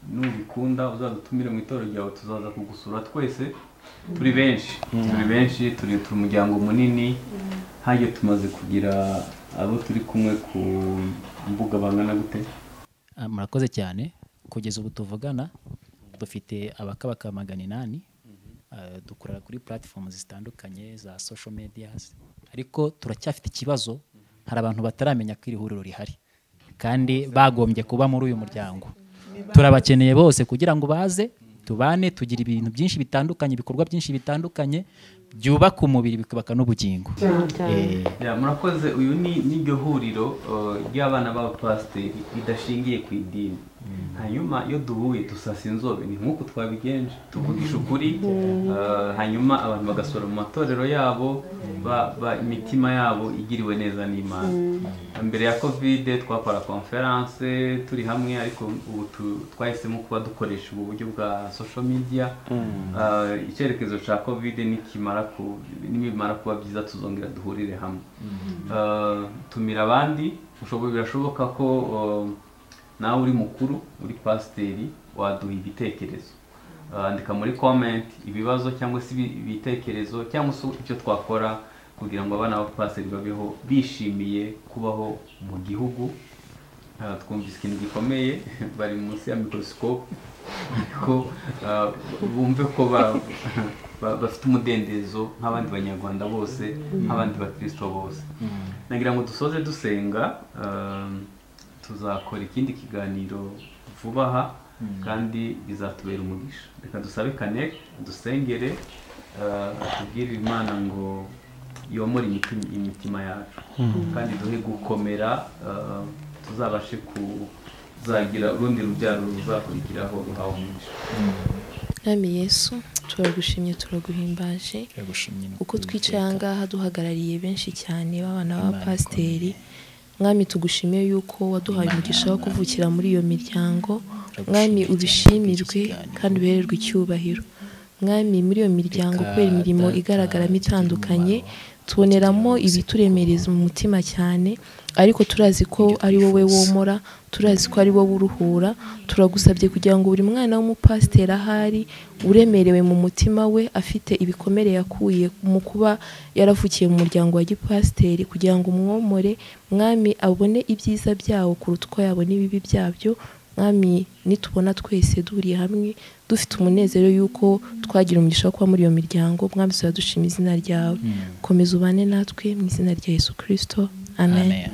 nubikunda uzadutumire mu itorero ryawe, tuzaza kugusura twese. Turi benshi, turi umuryango munini. Hajye tumaze kugira abo turi kumwe ku mbuga bangana gute?
Murakoze cyane. Kugeza ubu tuvugana dufite abakabaka 800, dukorera kuri platforms zitandukanye za social medias, ariko turacyafite ikibazo. Hari abantu bataramenya ko iri huriro rihari kandi bagombye kuba muri uyu muryango. Turabakeneye bose kugira ngo baze tubane tugira ibintu byinshi bitandukanye, ibikorwa byinshi bitandukanye byubaka umubiri bikubaka n'ubugingo.
Murakoze. Uyu ni iryo huriro ry'abana b'abapasiteri ridashingiye ku idini. Hanyuma iyo duhuye dusasa inzobe, ni nk'uko twabigenje, tuvugisha ukuri, hanyuma abantu bagasura mu matorero yabo, imitima yabo igiriwe neza n'Imana. Mbere ya kovide twakora konferanse turi hamwe, ariko ubu twahisemo kuba dukoresha ubu buryo bwa social media. Icyerekezo cya kovide nimimara kuba byiza tuzongera duhurire hamwe. Tumira abandi, birashoboka ko nawe uri mukuru, uri pasiteri, waduha ibitekerezo. Andika muri comment ibibazo cyangwa se ibitekerezo cyangwa se icyo twakora kugira ngo abana b'abapasiteri babeho bishimiye kubaho mu gihugu. Twumvise ikintu gikomeye, bari munsi ya microscope, ko bumve ko bafite umudendezo nk'abandi banyarwanda bose, nk'abandi bakristo bose. Nagira ngo dusoze dusenga, tuzakora ikindi kiganiro vuba aha kandi bizatubera umugisha. Reka dusabe Connect dusengere, atubwire Imana ngo yomore imitima yacu kandi duhe gukomera, tuzabashe kuzagira urundi rubyaro ruzakurikiraho ruhawe umugisha.
Mwami Yesu, turagushimye turaguhimbaje uko twicaye aha ngaha duhagarariye benshi cyane b'abana b'abapasiteri. Mwami tugushimiye yuko waduhaye umugisha wo kuvukira muri iyo miryango. Mwami ubishimirwe kandi ubererwe icyubahiro. Mwami muri iyo miryango kubera imirimo igaragaramo itandukanye, tuboneramo ibituremereza mu mutima cyane, ariko turazi ko ari wowe womora, turazi ko ari wowe uruhura. Turagusabye kugira ngo buri mwana w'umupasiteri ahari uremerewe mu mutima we, afite ibikomere yakuye mu kuba yaravukiye mu muryango wa gipasiteri, kugira ngo umwomore Mwami abone ibyiza byawo kuruta uko yabona ibibi byabyo. Mwami nitubona twese duhuriye hamwe dufite umunezero yuko twagira umugisha wo kuba muri iyo miryango, Mwami tuzadushima izina ryawe. Komeza ubane natwe mu izina rya Yesu Kristo, amen.